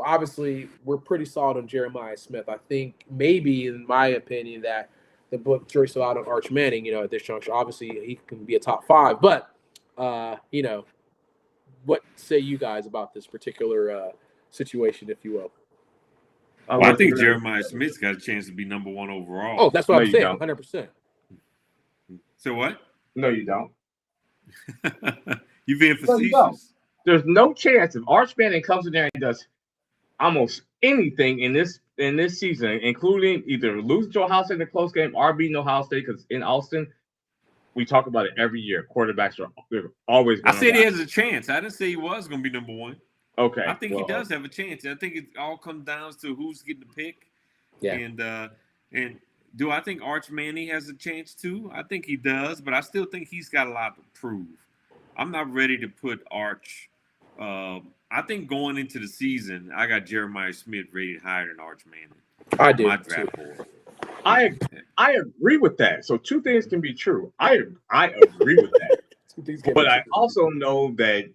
obviously we're pretty solid on Jeremiah Smith. I think maybe, in my opinion, that the book jury's still out on Arch Manning, at this juncture. Obviously, he can be a top 5, but, what say you guys about this particular situation, if you will? Well, I think Jeremiah Smith's got a chance to be number 1 overall. Oh, that's what I'm saying, 100%. So what? No, you don't. You being facetious? There's no chance if Arch Manning comes in there and does almost anything in this season, including either losing to Ohio State in a close game or beating Ohio State, because in Austin, we talk about it every year. Quarterbacks are always going I said he has a chance. I didn't say he was going to be number 1. Okay. I think he does have a chance. I think it all comes down to who's getting the pick. Yeah. And do I think Arch Manning has a chance too? I think he does, but I still think he's got a lot to prove. I'm not ready to put Arch. I think going into the season, I got Jeremiah Smith rated higher than Arch Manning. I do. My draft board. I agree with that. So 2 things can be true. I agree with that. But I also know that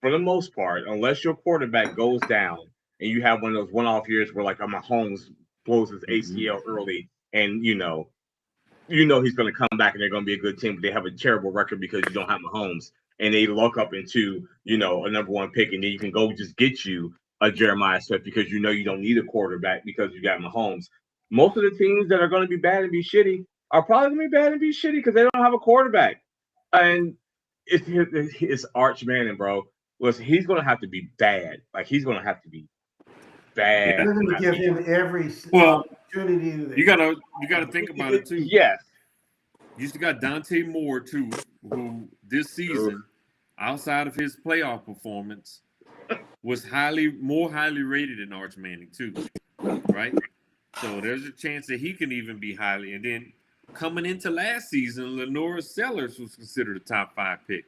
for the most part, unless your quarterback goes down and you have one of those one-off years where like Mahomes blows his ACL early, and you know he's going to come back and they're going to be a good team, but they have a terrible record because you don't have Mahomes, and they luck up into a number one pick, and then you can go just get you a Jeremiah Smith because you don't need a quarterback because you got Mahomes. Most of the teams that are going to be bad and be shitty are probably going to be bad and be shitty because they don't have a quarterback. And it's Arch Manning, bro. Listen, he's going to have to be bad. Like, he's going to have to be bad. They're going to give him every opportunity. You gotta think about it too. Yes. You still got Dante Moore too, who this season, outside of his playoff performance, was more highly rated than Arch Manning too, right? So there's a chance that he can even be highly. And then coming into last season, Lenora Sellers was considered a top 5 pick.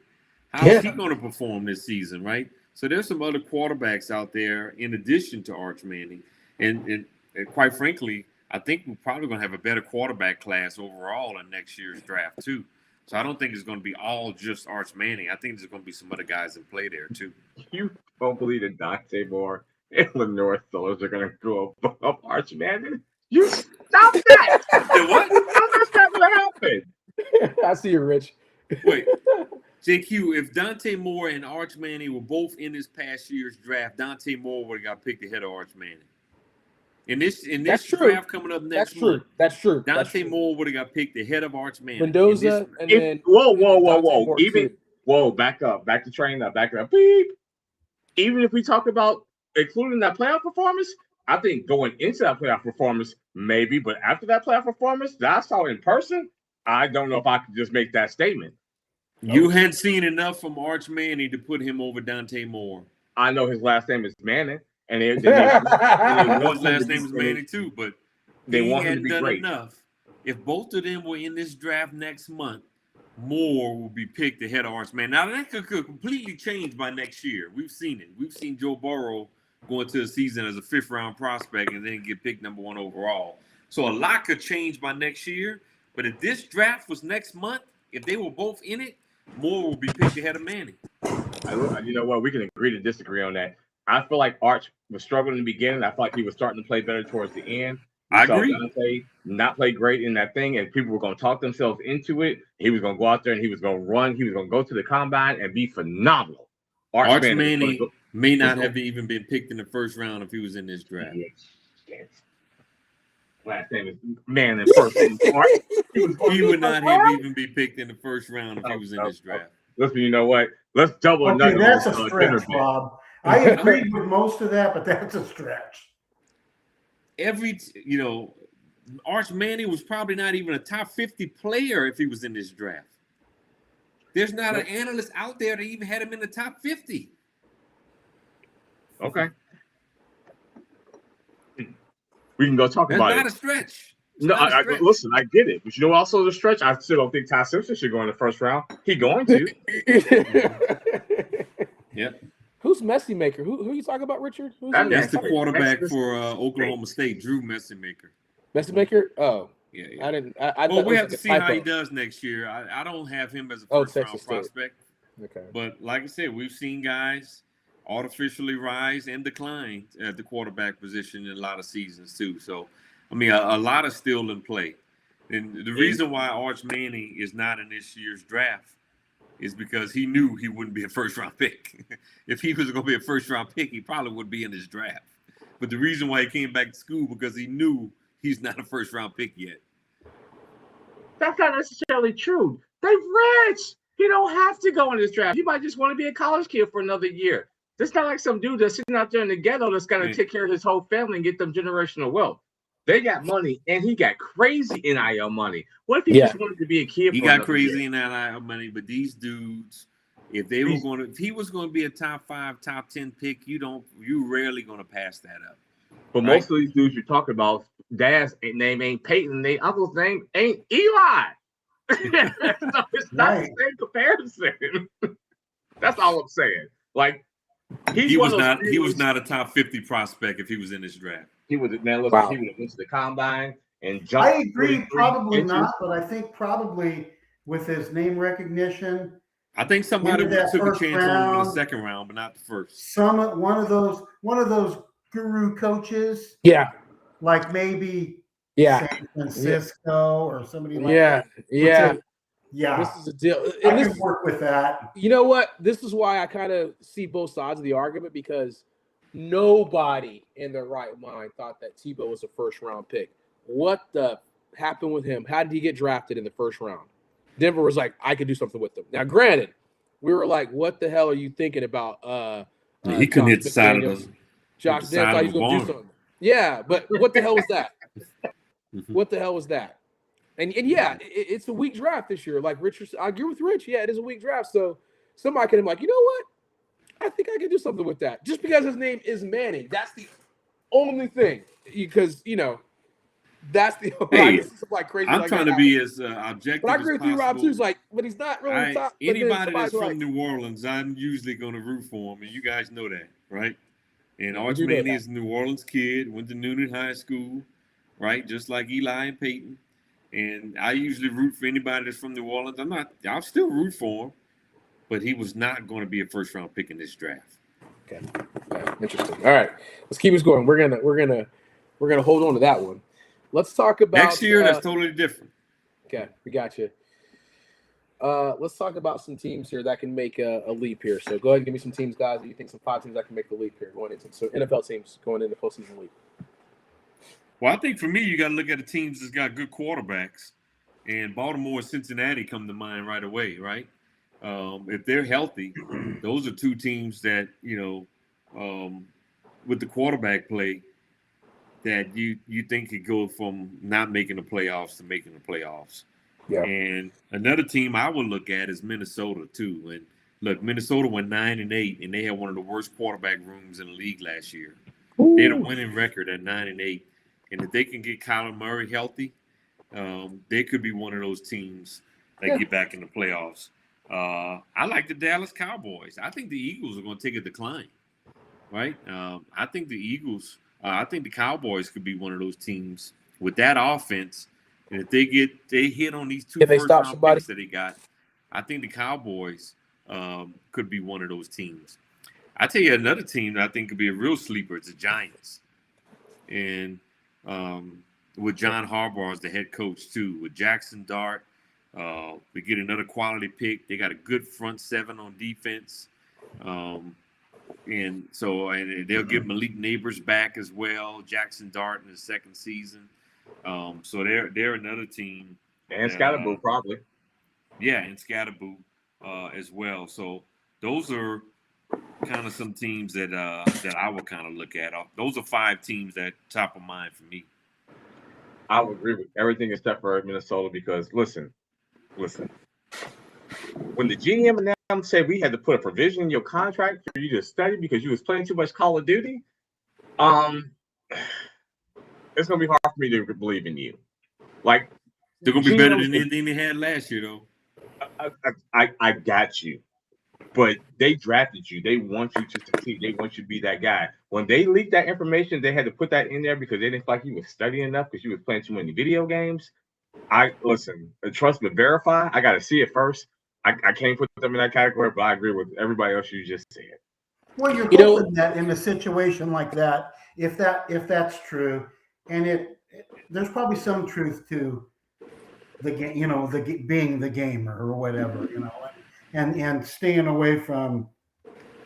How is he going to perform this season, right? So there's some other quarterbacks out there in addition to Arch Manning. And quite frankly, I think we're probably going to have a better quarterback class overall in next year's draft too. So I don't think it's going to be all just Arch Manning. I think there's going to be some other guys in play there too. You don't believe that Dante Moore and Lenore Sellers are going to go up Arch Manning? You stop that! What? How's that going to happen? I see you, Rich. Wait, JQ, if Dante Moore and Arch Manning were both in this past year's draft, Dante Moore would have got picked ahead of Arch Manning. In this draft coming up next month, That's true. Dante Moore would have got picked ahead of Arch Manning. Mendoza and then whoa, back up, back to train up, back up. Beep. Even if we talk about including that playoff performance, I think going into that playoff performance, maybe, but after that playoff performance that I saw in person, I don't know if I could just make that statement. You had seen enough from Arch Manning to put him over Dante Moore. I know his last name is Manning, and his last name is Manning too, but they want him to be done great. Enough. If both of them were in this draft next month, Moore will be picked ahead of Arch Manning. Now that could completely change by next year. We've seen it. We've seen Joe Burrow go into the season as a 5th round prospect and then get picked number 1 overall. So a lot could change by next year. But if this draft was next month, if they were both in it, Moore will be picked ahead of Manning. You know what? We can agree to disagree on that. I feel like Arch was struggling in the beginning. I feel like he was starting to play better towards the end. I agree. Dante not play great in that thing, and people were going to talk themselves into it. He was going to go out there and he was going to run. He was going to go to the combine and be phenomenal. Arch Manning may not have even been picked in the 1st round if he was in this draft. Last name is Manning. He would not have even been picked in the 1st round if he was in this draft. Listen, you know what? Let's double Okay, that's a stretch, Bob. I agree with most of that, but that's a stretch. Arch Manning was probably not even a top 50 player if he was in this draft. There's not an analyst out there that even had him in the top 50. Okay. We can go talk about it. That's not a stretch. Listen, I get it. But you know what also the stretch? I still don't think Ty Simpson should go in the 1st round. He going to. Yep. Who's Messemaker? Who are you talking about, Richard? That's the quarterback for Oklahoma State, Drew Messemaker. Messemaker? Oh. Yeah. I didn't. Well, we have to see how he does next year. I don't have him as a 1st round prospect. Okay. But like I said, we've seen guys artificially rise and decline at the quarterback position in a lot of seasons too. So, I mean, a lot is still in play. And the reason why Arch Manning is not in this year's draft is because he knew he wouldn't be a 1st round pick. If he was going to be a 1st round pick, he probably would be in his draft. But the reason why he came back to school because he knew he's not a 1st round pick yet. That's not necessarily true. They're rich. He don't have to go in this draft. He might just want to be a college kid for another year. It's not like some dude that's sitting out there in the ghetto that's got to take care of his whole family and get them generational wealth. They got money, and he got crazy NIL money. What if he just wanted to be a kid? He got crazy NIL money, but these dudes, if he was going to be a top 5, top 10 pick, you rarely going to pass that up. But most of these dudes you're talking about, dad's name ain't Peyton, their uncle's name ain't Eli. So it's not the same comparison. That's all I'm saying. Like he was not a top 50 prospect if he was in this draft. He would he would have went to the combine and jumped. I agree, probably not, but I think probably with his name recognition I think somebody Into that took a first chance on him in the round. second round, but not the first. One of those guru coaches, Yeah. like maybe Yeah. San Francisco or somebody like Yeah. that. Yeah. Yeah. This is a deal. I And this can work with that. You know what? This is why I kind of see both sides of the argument, because nobody in their right mind thought that Tebow was a first round pick. What the happened with him? How did he get drafted in the first round? Denver was like, I could do something with him. Now, granted, we were like, what the hell are you thinking about? He couldn't hit the side of the Josh Daniels thought he was going to do something. Yeah, but what the hell was that? What the hell was that? And yeah, it's a weak draft this year. Like Richard, I agree with Rich. Yeah, it is a weak draft. So somebody could have like, you know what? I think I can do something with that. Just because his name is Manning. That's the only thing. Because, that's the hey, like crazy. I'm like trying that. to be as objective but I agree as with you, Rob, too. possible. It's like, but he's not really top. Anybody that's from like, New Orleans, I'm usually going to root for him, and you guys know that, right? And I Arch do know Manning that. is a New Orleans kid, went to Noonan High School, right? Just like Eli and Peyton. And I usually root for anybody that's from New Orleans. I'll still root for him, but he was not going to be a first round pick in this draft. Okay. Interesting. All right, let's keep this going. We're gonna hold on to that one. Let's talk about Next year. That's totally different. Okay, we got you. Let's talk about some teams here that can make a leap here. So go ahead and give me some teams, guys, that you think some 5 teams that can make the leap here going into. So NFL teams going into postseason leap. Well, I think for me, you got to look at the teams that's got good quarterbacks, and Baltimore and Cincinnati come to mind right away, right? If they're healthy, those are 2 teams that, with the quarterback play, that you think could go from not making the playoffs to making the playoffs. Yeah. And another team I would look at is Minnesota too. And look, Minnesota went 9-8, and they had one of the worst quarterback rooms in the league last year. Ooh. They had a winning record at 9-8. And if they can get Kyler Murray healthy, they could be one of those teams that get back in the playoffs. I like the Dallas Cowboys. I think the Eagles are going to take a decline, right? I think the Cowboys could be one of those teams with that offense. And if they hit on these 2 first-round picks that they got, I think the Cowboys could be one of those teams. I tell you another team that I think could be a real sleeper. It's the Giants. And with John Harbaugh as the head coach too, with Jackson Dart, we get another quality pick. They got a good front 7 on defense, and they'll get Malik Neighbors back as well. Jackson Dart in his 2nd season, so they're another team. And Scatterboo probably. Yeah, and Scatterboo as well. So those are kind of some teams that I would kind of look at. Those are 5 teams that top of mind for me. I would agree with everything except for Minnesota because listen. When the GM and them said we had to put a provision in your contract for you to study because you was playing too much Call of Duty, it's gonna be hard for me to believe in you. Like they're gonna be better than anything they had last year, though. I got you. But they drafted you. They want you to succeed. They want you to be that guy. When they leaked that information, they had to put that in there because they didn't feel like you was studying enough because you was playing too many video games. Listen, trust but verify. I got to see it first. I can't put them in that category, but I agree with everybody else you just said. Well, you're hoping that in a situation like that, if that's true, and there's probably some truth to the game, being the gamer or whatever, and staying away from,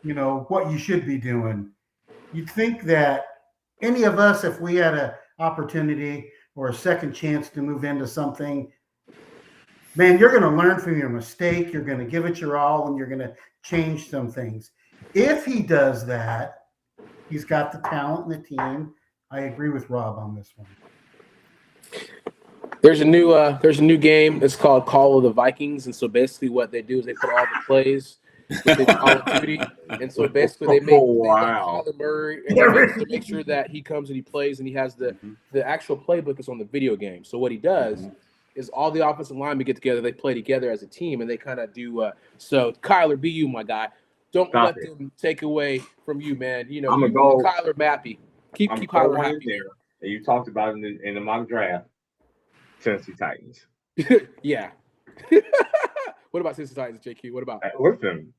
what you should be doing. You'd think that any of us, if we had an opportunity or a second chance to move into something, man, you're going to learn from your mistake. You're going to give it your all, and you're going to change some things. If he does that, he's got the talent in the team. I agree with Rob on this one. There's a new game. It's called Call of the Vikings, and so basically what they do is they put all the plays within Call of Duty, and so basically they make Kyler Murray to make sure that he comes and he plays, and he has the actual playbook is on the video game. So what he does is all the offensive linemen get together, they play together as a team, and they kind of do. So Kyler, be you, my guy. Don't let them take away from you, man. I'm gonna go Kyler happy. Keep Kyler happy. There. And you talked about it in the mock draft. Tennessee Titans. Yeah. What about Tennessee Titans, JQ? What about? Listen,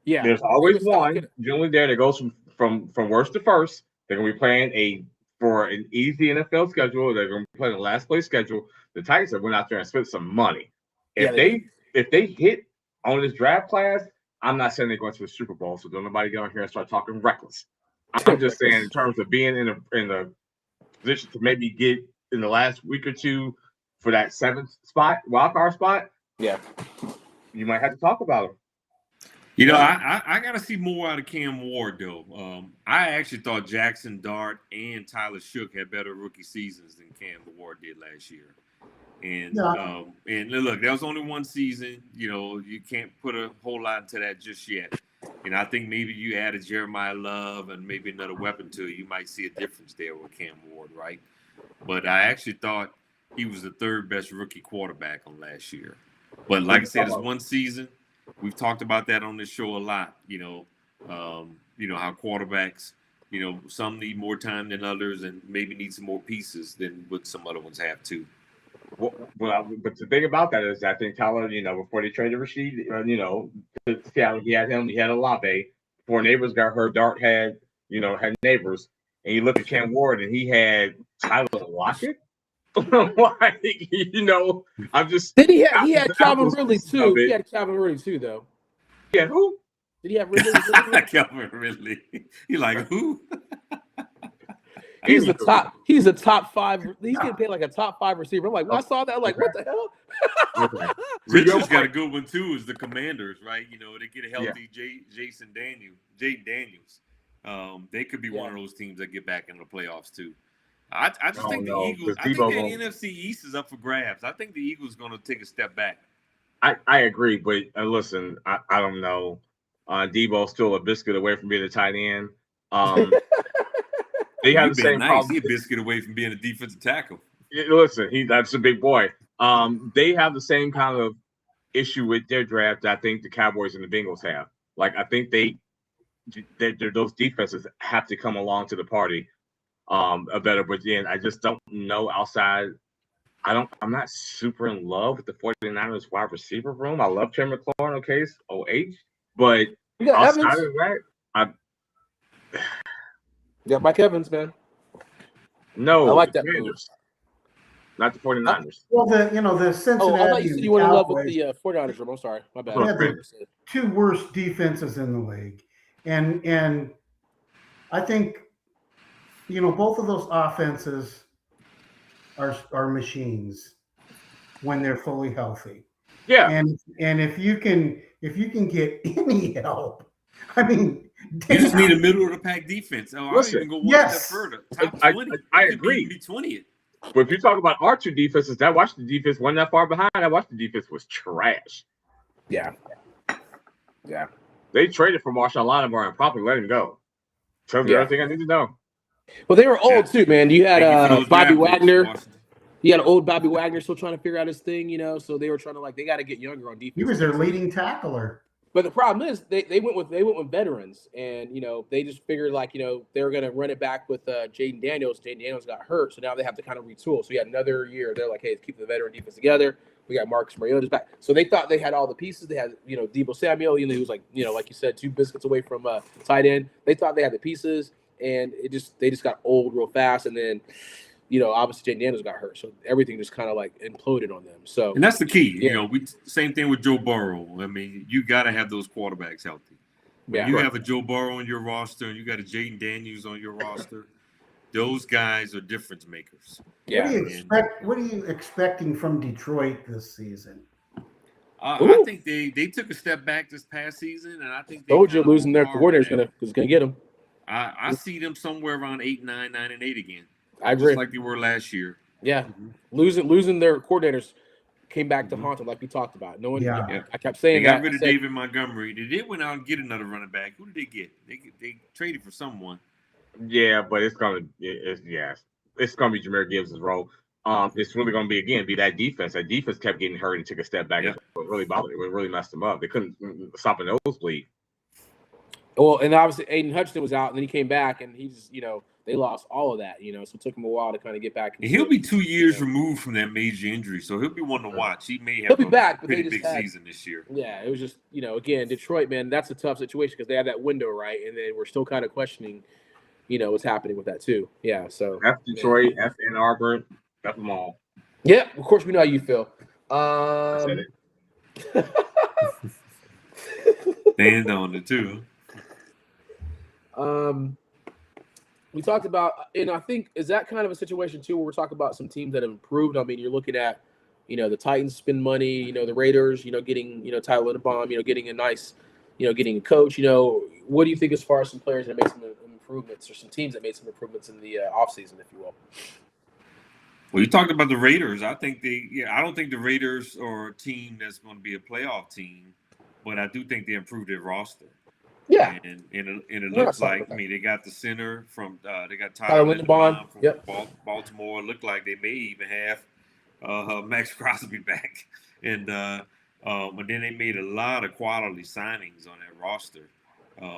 Yeah, there's always He was one generally there that goes from worst to first. They're gonna be playing for an easy NFL schedule. They're gonna be playing a last place schedule. The Titans have went out there and spent some money. If they hit on this draft class, I'm not saying they're going to the Super Bowl, so don't nobody get on here and start talking reckless. I'm just saying in terms of being in a position to maybe get in the last week or two for that 7th spot, wild card spot. Yeah, you might have to talk about them. You know, I got to see more out of Cam Ward, though. I actually thought Jackson Dart and Tyler Shook had better rookie seasons than Cam Ward did last year. And and look, that was only one season. You know, you can't put a whole lot into that just yet. And I think maybe you added Jeremiah Love and maybe another weapon to it. You might see a difference there with Cam Ward, right? But I actually thought he was the 3rd best rookie quarterback on last year. But like I said, it's one season. We've talked about that on this show a lot. You know how quarterbacks, some need more time than others, and maybe need some more pieces than what some other ones have too. Well, but the thing about that is, I think Tyler, before they traded Rashid, to Seattle, he had Olave. Before Neighbors got hurt, Dart had Neighbors, and you look at Cam Ward, and he had Tyler Lockett. I'm just. Did he had Calvin Ridley too? He had Calvin Ridley too, though. Yeah, who? Did he have Ridley? Calvin Ridley. You like who? He's the top 5. He's getting paid like a top 5 receiver. I'm like, when I saw that, I'm like, what the hell? Richard's got a good one too. Is the Commanders, right? They get a healthy Jaden Daniels. They could be one of those teams that get back into the playoffs too. I just think the Eagles. I think the NFC East is up for grabs. I think the Eagles going to take a step back. I agree, but listen, I don't know. Debo's still a biscuit away from being a tight end. They have the same problem. He's a biscuit away from being a defensive tackle. Listen, that's a big boy. They have the same kind of issue with their draft that I think the Cowboys and the Bengals have. Like, I think those defenses have to come along to the party better. But then I just don't know outside. I'm not super in love with the 49ers wide receiver room. I love Terry McLaurin, okay, OH, but outside of that, Yeah, Mike Evans, man. No, I like that move. Not the 49ers. Well, the Cincinnati. Oh, I thought you said you were in love with the 49ers room. I'm sorry, my bad. They had the 2 worst defenses in the league, and I think both of those offenses are machines when they're fully healthy. Yeah, and if you can get any help, I mean, you just need a middle of the pack defense. Oh, listen, I even go one step further. Top 20. I agree. Be 20th. But if you talk about our 2 defenses, that Washington defense wasn't that far behind. That Washington defense was trash. Yeah. They traded for Marshawn Lattimore and probably let him go. Tells me everything I need to know. Well, they were old too, man. You had Bobby Wagner. You had old Bobby Wagner still trying to figure out his thing, so they were trying to they got to get younger on defense. He was their leading tackler. But the problem is they went with veterans, and they just figured they were going to run it back with Jaden Daniels. Jaden Daniels got hurt, so now they have to kind of retool. So you had another year. They're like, hey, let's keep the veteran defense together. We got Marcus Mariota back, so they thought they had all the pieces. They had Deebo Samuel, he was like like you said, 2 biscuits away from tight end. They thought they had the pieces, and they just got old real fast, and then. Obviously Jaden Daniels got hurt, so everything just kind of imploded on them. So, and that's the key. Same thing with Joe Burrow. I mean, you got to have those quarterbacks healthy. When you have a Joe Burrow on your roster and you got a Jaden Daniels on your roster, those guys are difference makers. Yeah. What are you expecting from Detroit this season? I think they took a step back this past season, and I think told you losing their coordinator is gonna get them. I see them somewhere around 8-9, 9-8 again. I agree. Just like they were last year. Yeah. Losing their coordinators came back to haunt them like we talked about. I kept saying they got rid of David Montgomery. They did went out and get another running back. Who did they get? They traded for someone. Yeah, but it's gonna be Jahmyr Gibbs' role. It's really gonna be that defense. That defense kept getting hurt and took a step back. It really bothered. It really messed them up. They couldn't stop a nosebleed. Well, and obviously Aiden Hutchinson was out, and then he came back, and he's, they lost all of that, so it took him a while to kind of get back. And he'll be 2 years removed from that major injury, so he'll be one to watch. He may have He'll be back, but pretty they just big had, season this year. Yeah, it was just, again, Detroit, man, that's a tough situation because they have that window, right? And then we're still kind of questioning, what's happening with that too. Yeah, so F Detroit, F Ann Arbor, F them all. Yeah, of course we know how you feel. I said it. Stand on it too. We talked about, and I think, is that kind of a situation too where we're talking about some teams that have improved? I mean, you're looking at, the Titans spend money, the Raiders, getting, Tyler Linderbaum, getting a nice, getting a coach. What do you think as far as some players that made some improvements, or some teams that made some improvements in the offseason, if you will? Well, you talked about the Raiders. I don't think the Raiders are a team that's going to be a playoff team, but I do think they improved their roster. Yeah, and it looks like, they got the center from they got Tyler Linderbaum from Baltimore. It looked like they may even have Max Crosby back, and but then they made a lot of quality signings on that roster.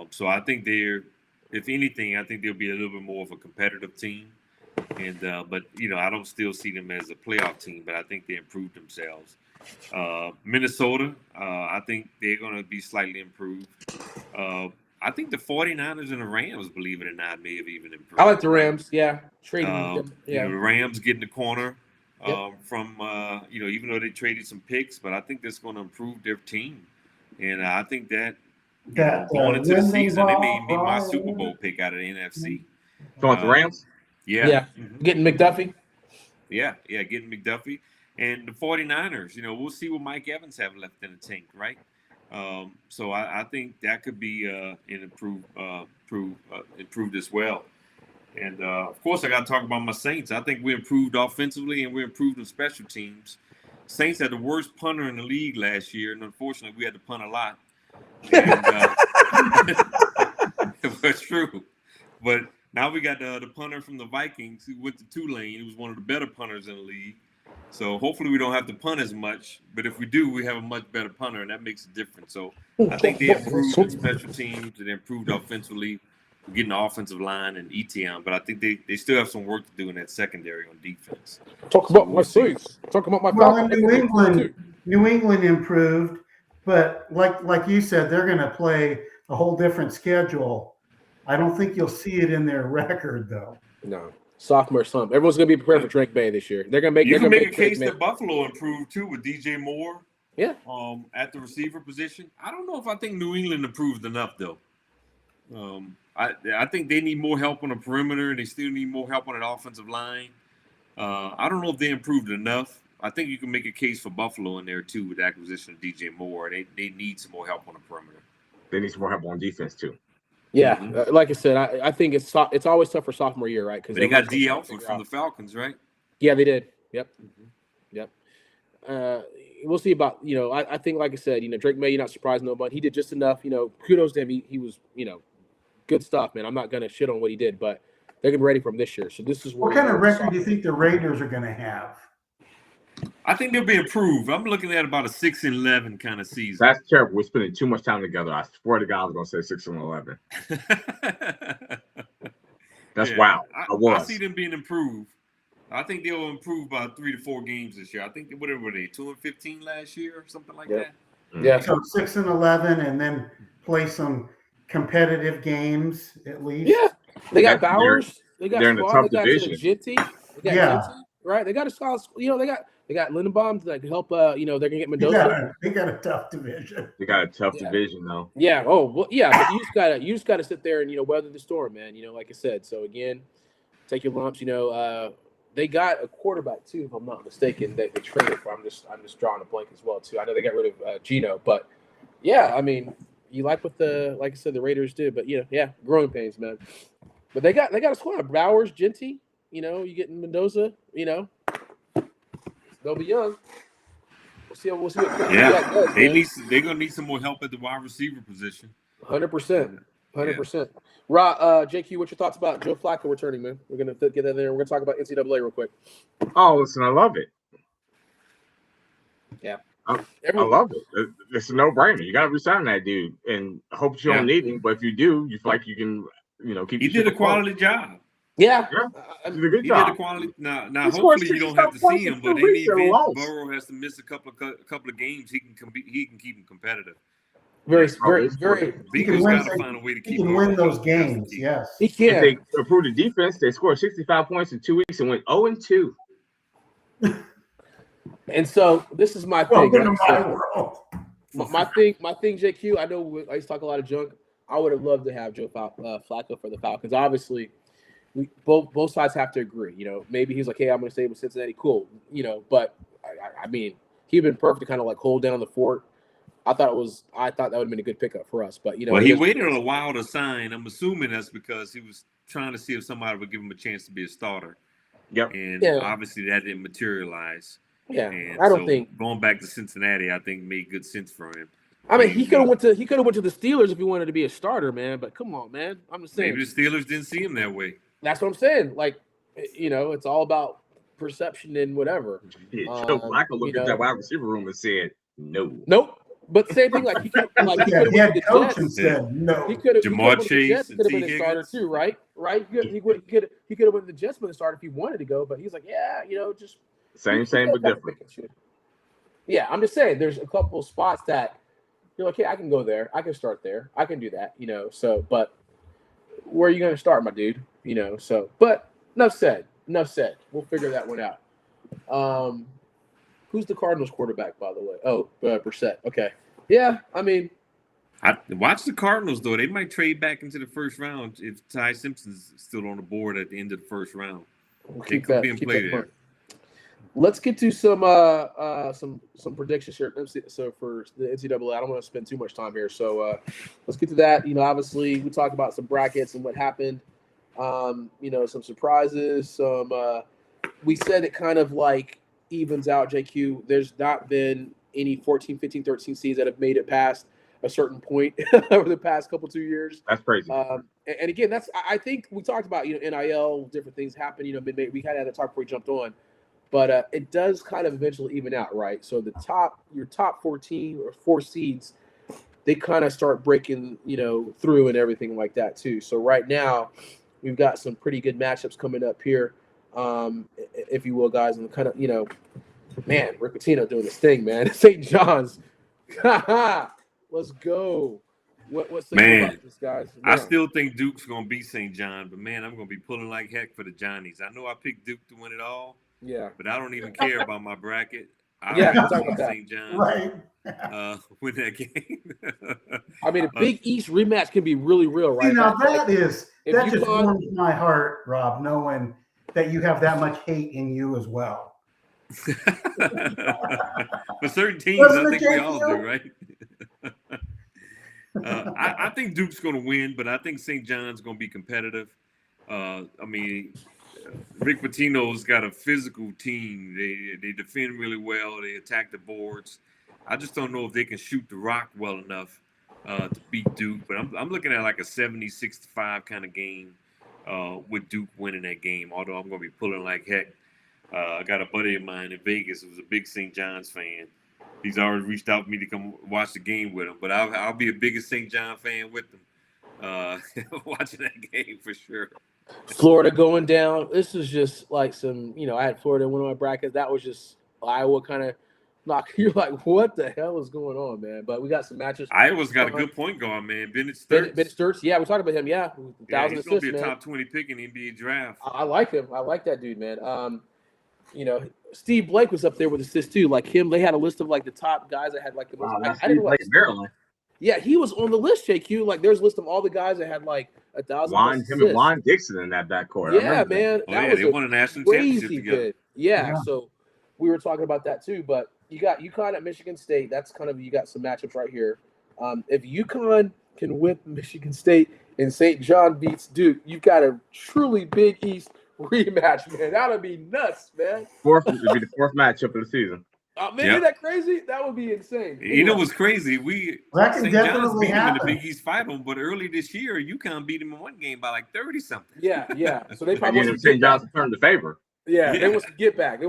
So I think if anything, I think they'll be a little bit more of a competitive team. And but I don't still see them as a playoff team, but I think they improved themselves. Minnesota, I think they're going to be slightly improved. I think the 49ers and the Rams, believe it or not, may have even improved. I like the Rams. Yeah, trading. The Rams getting the corner from even though they traded some picks, but I think that's going to improve their team. And I think that going into the season, they may be my Super Bowl pick out of the NFC. Going the Rams? Yeah. Mm-hmm. Getting McDuffie. Yeah, getting McDuffie. And the 49ers, we'll see what Mike Evans have left in the tank, right? So I think that could be improved as well. And, of course, I got to talk about my Saints. I think we improved offensively and we improved in special teams. Saints had the worst punter in the league last year, and unfortunately, we had to punt a lot. And, it's true. But now we got the punter from the Vikings who went to Tulane. He was one of the better punters in the league. So hopefully we don't have to punt as much. But if we do, we have a much better punter, and that makes a difference. So I think they improved in special teams and improved offensively, getting the offensive line and ETM. But I think they still have some work to do in that secondary on defense. Talk about my Saints. Talk about my Falcons. New England improved, but like you said, they're going to play a whole different schedule. I don't think you'll see it in their record, though. No. Sophomore slump. Everyone's going to be prepared for Drake May this year. They're going to make. You can make a case that Buffalo improved too with DJ Moore. Yeah. At the receiver position, I don't know if I think New England improved enough though. I think they need more help on the perimeter, and they still need more help on that offensive line. I don't know if they improved enough. I think you can make a case for Buffalo in there too with the acquisition of DJ Moore. They need some more help on the perimeter. They need some more help on defense too. Yeah, like I said, I think it's always tough for sophomore year, right? Because they got D. Elford from the Falcons, right? Yeah, they did. Yep. Yep. We'll see about I think, like I said, Drake May, you're not surprised nobody. He did just enough. Kudos to him. He was good stuff, man. I'm not gonna shit on what he did, but they're gonna be ready for him this year. So this is what kind of record do you think the Raiders are gonna have? I think they'll be improved. I'm looking at about a 6-11 kind of season. That's terrible. We're spending too much time together. I swear to God, I was going to say 6-11. That's wow. I see them being improved. I think they'll improve by 3 to 4 games this year. I think whatever were they 2-15 last year or something like that. Yeah. So 6-11, and then play some competitive games at least. Yeah. They got Bowers. They're in the tough division. Jinty. Jinty, right? They got a solid. They got Lindenbaum to help. They're gonna get Mendoza. They got a tough division. They got a tough division, though. Yeah. Oh, well, yeah. But you just gotta sit there and weather the storm, man. Like I said. So again, take your lumps. They got a quarterback too, if I'm not mistaken. That they traded for. I'm just drawing a blank as well too. I know they got rid of Geno, but yeah. I mean, you like what like I said, the Raiders did, but growing pains, man. But they got a squad. Bowers, Jinty. You getting Mendoza. They'll be young. We'll see what does. They're gonna need some more help at the wide receiver position. 100%. 100%. Rob, JQ, what's your thoughts about Joe Flacco returning, man? We're gonna get that in there. We're gonna talk about NCAA real quick. Oh, listen, I love it. Yeah. I love it. It's a no-brainer. You got to resign that dude, and I hope you don't need him. But if you do, you feel like you can, keep. He did a quality job. Yeah, he did a good job. He did a quality. Now, hopefully you don't have to see him, but in the event Burrow has to miss a couple of games, he can keep him competitive. Very. Bengals got to find a way to keep. He can win those games. Yes, he can. If they improve the defense, they scored 65 points in 2 weeks and went 0-2. And so this is my thing. My thing, JQ. I know I used to talk a lot of junk. I would have loved to have Joe Flacco for the Falcons. Obviously, we both sides have to agree. Maybe he's like, hey, I'm going to stay with Cincinnati. Cool. But I mean, he'd been perfect to kind of like hold down the fort. I thought that would have been a good pickup for us. But well, he waited a while to sign. I'm assuming that's because he was trying to see if somebody would give him a chance to be a starter. Yep. And obviously that didn't materialize. Yeah, and I don't think going back to Cincinnati, I think made good sense for him. I mean, he could have went to the Steelers if he wanted to be a starter, man. But come on, man. I'm just saying. Maybe the Steelers didn't see him that way. That's what I'm saying. Like, it's all about perception and whatever. Joe Flacco looked at that wide receiver room and said, "No." Nope. But same thing. Like he could have went to the Jets and said no. He could have. Jamar Chase could have been a starter too, right? Right. He could have went to the Jets for the start if he wanted to go. But he's like, yeah, just same but different. Yeah, I'm just saying. There's a couple of spots that you're like, hey, I can go there. I can start there. I can do that. So, but where are you going to start, my dude? So, but enough said. We'll figure that one out. Who's the Cardinals quarterback, by the way? Oh, Brissett. Okay. Yeah, I mean. I watch the Cardinals, though. They might trade back into the first round if Ty Simpson's still on the board at the end of the first round. They could be in play there. Let's get to some predictions here. So for the NCAA, I don't want to spend too much time here. So let's get to that. Obviously we talked about some brackets and what happened. Some surprises. We said it kind of like evens out. JQ. There's not been any 14, 15, 13 seeds that have made it past a certain point over the past 2 years. That's crazy. And again, I think we talked about NIL, different things happen. We kind of had to talk before we jumped on. But it does kind of eventually even out, right? So your top 14 or 4 seeds, they kind of start breaking, through and everything like that too. So right now, we've got some pretty good matchups coming up here, if you will, guys. And kind of, man, Rick Pitino doing this thing, man. St. John's, let's go. What's the about this, guys? Man. I still think Duke's gonna beat St. John, but man, I'm gonna be pulling like heck for the Johnnies. I know I picked Duke to win it all. Yeah, but I don't even care about my bracket. I want St. John's win that game. I mean, a Big East rematch can be really real, right? That just warms my heart, Rob, knowing that you have that much hate in you as well. For certain teams, I think we all do, right? I think Duke's going to win, but I think St. John's going to be competitive. Rick Pitino's got a physical team. They defend really well. They attack the boards. I just don't know if they can shoot the rock well enough to beat Duke. But I'm looking at like a 70-65 kind of game with Duke winning that game, although I'm going to be pulling like heck. I got a buddy of mine in Vegas who's a big St. John's fan. He's already reached out to me to come watch the game with him. But I'll be a biggest St. John fan with them. Watching that game for sure. Florida going down. This is just like some, I had Florida in one of my brackets. That was just Iowa kind of knock. You're like, what the hell is going on, man? But we got some matches. Iowa's got a good point guard, man. Bennett Sturts. Yeah, we talked about him. Yeah, he's going to be a top 20 pick in the NBA draft. I like him. I like that dude, man. Steve Blake was up there with assists too. Like him, they had a list of like the top guys that had like the most. I didn't like Maryland. Yeah, he was on the list, JQ. Like, there's a list of all the guys that had like 1,000. Him and Juan Dixon in that backcourt. Yeah, man. They won a national championship together. Yeah, so we were talking about that too. But you got UConn at Michigan State. That's kind of, you got some matchups right here. If UConn can whip Michigan State and St. John beats Duke, you've got a truly Big East rematch, man. That would be nuts, man. It'd be the 4th matchup of the season. Isn't that crazy? That would be insane. What's crazy? St. John's beat him in the Big East final, but early this year, UConn beat him in one game by like 30-something. Yeah. So they probably St. John's turned the favor. Yeah, they want some get back.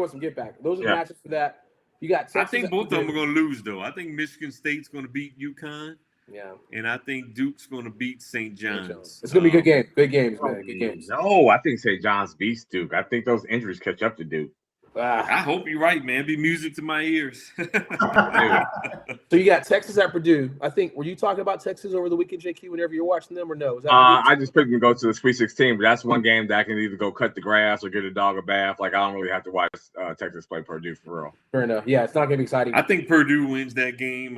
Those are matches for that. You got Texas. I think both of them are going to lose, though. I think Michigan State's going to beat UConn. Yeah. And I think Duke's going to beat St. John's. It's going to be a good game. Good games, man. Good games. No, I think St. John's beats Duke. I think those injuries catch up to Duke. I hope you're right, man. Be music to my ears. So you got Texas at Purdue. I think, were you talking about Texas over the weekend, JQ, whenever you're watching them, or no? I just picked them to go to the Sweet 16, but that's one game that I can either go cut the grass or get a dog a bath. Like, I don't really have to watch Texas play Purdue for real. Fair enough. Yeah, it's not going to be exciting. I think Purdue wins that game.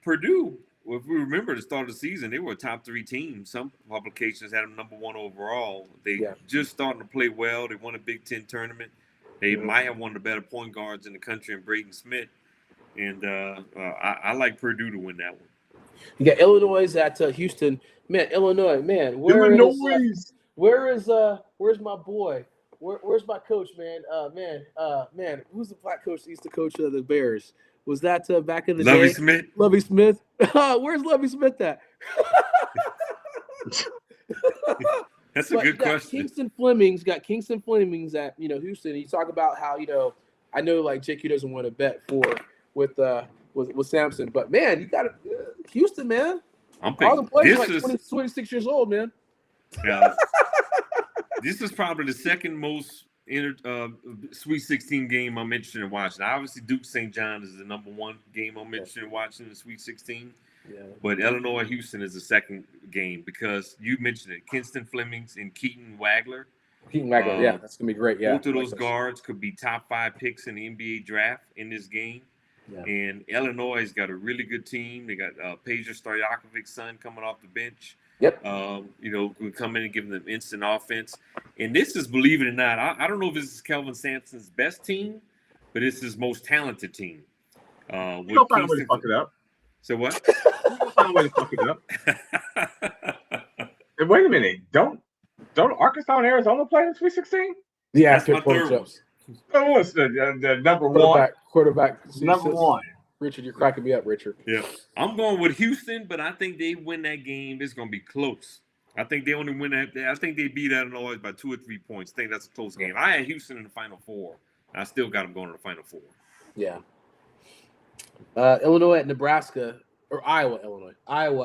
Purdue, well, if we remember the start of the season, they were a top 3 team. Some publications had them number 1 overall. They just starting to play well. They won a Big Ten tournament. They might have one of the better point guards in the country in Braden Smith. And I like Purdue to win that one. You got Illinois at Houston. Man, Illinois, man. Where's my boy? Where's my coach, man? Man, who's the black coach that used to coach the Bears? Was that back in the day? Lovie Smith? Lovie Smith? Where's Lovie Smith at? That's a good question. Kingston Fleming's at Houston. You talk about how I know like JQ doesn't want to bet with Samson, but man, you got Houston, man. I'm all the players like 26 years old, man. Yeah, this is probably the second most Sweet 16 game I'm interested in watching. Obviously, Duke St. John is the number 1 game I'm interested in watching in the Sweet 16. Yeah. But Illinois Houston is the second game because you mentioned it. Kingston Flemings and Keaton Wagler. Yeah, that's gonna be great. Yeah, both of those guards could be top 5 picks in the NBA draft in this game. Yeah. And Illinois has got a really good team. They got Peja Stojakovic's son coming off the bench. Yep. Who come in and give them instant offense. And this is, believe it or not, I don't know if this is Kelvin Sampson's best team, but it's his most talented team. Don't find a way to fuck it up. So what? Don't find a way to fuck it up. Hey, wait a minute. Don't Arkansas and Arizona play in Sweet 16? Yeah, that's my third one. Oh, what's the number one? Quarterback. Number 1. Richard, you're cracking me up, Richard. Yeah. I'm going with Houston, but I think they win that game. It's going to be close. I think they only win that. I think they beat Illinois by 2 or 3 points. I think that's a close game. I had Houston in the Final Four. I still got them going to the Final Four. Yeah. Illinois at Nebraska. Or Iowa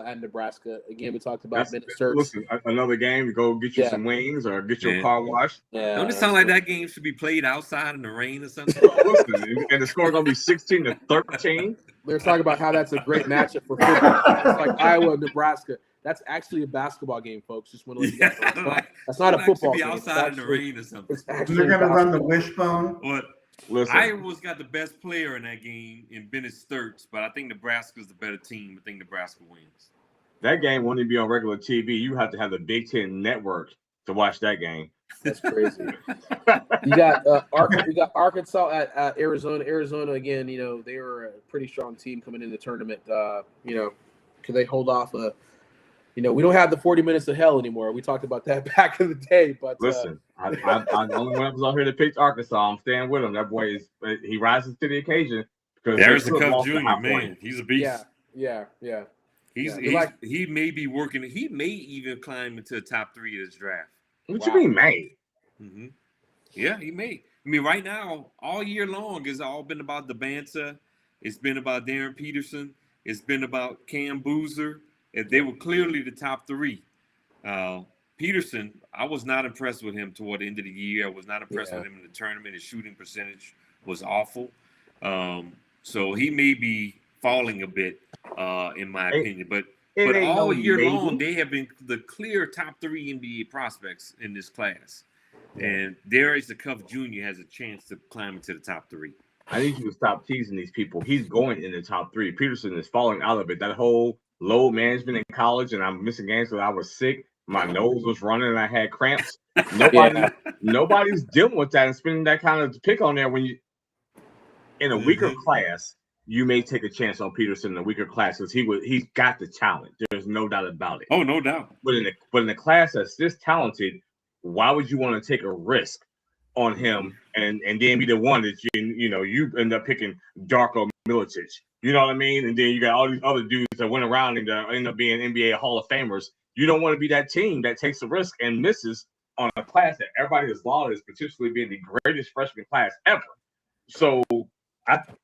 at Nebraska. Again, we talked about Minnesota. Listen, another game to go get you some wings or get your car washed. Yeah, don't it sound like that game should be played outside in the rain or something? Listen, and the score going to be 16-13. They're talking about how that's a great matchup for football. It's like Iowa and Nebraska. That's actually a basketball game, folks. Just want to let you guys know. That's not a football game. Outside in the rain or something. They're going to run the wishbone. What? Listen. Iowa's got the best player in that game in Bennett Sturts, but I think Nebraska's the better team. I think Nebraska wins. That game won't even be on regular TV. You have to have the Big Ten Network to watch that game. That's crazy. You got Arkansas at Arizona. Arizona again. They were a pretty strong team coming into the tournament. Could they hold off we don't have the 40 minutes of hell anymore. We talked about that back in the day. But listen, I'm the only one that was out here to pick Arkansas. I'm staying with him. That boy he rises to the occasion. There's the Cup Jr. Man, he's a beast. Yeah. He may be working. He may even climb into the top 3 of this draft. What you mean, may? Mm-hmm. Yeah, he may. I mean, right now, all year long, it's all been about the Banter. It's been about Darren Peterson. It's been about Cam Boozer. They were clearly the top 3. Peterson, I was not impressed with him toward the end of the year. I was not impressed with him in the tournament. His shooting percentage was awful. So he may be falling a bit, in my opinion. But all year long, they have been the clear top 3 NBA prospects in this class. And Darius the Cuff Jr. has a chance to climb into the top 3. I need you to stop teasing these people. He's going in the top 3. Peterson is falling out of it. That whole load management in college, and I'm missing games because I was sick. My nose was running, and I had cramps. Nobody's dealing with that and spending that kind of pick on there when you in a weaker class. You may take a chance on Peterson in a weaker class because he's got the talent. There's no doubt about it. Oh, no doubt. But in a class that's this talented, why would you want to take a risk on him and then be the one that you end up picking Darko Milicic? You know what I mean? And then you got all these other dudes that went around and end up being NBA Hall of Famers. You don't want to be that team that takes a risk and misses on a class that everybody has lauded as potentially being the greatest freshman class ever. So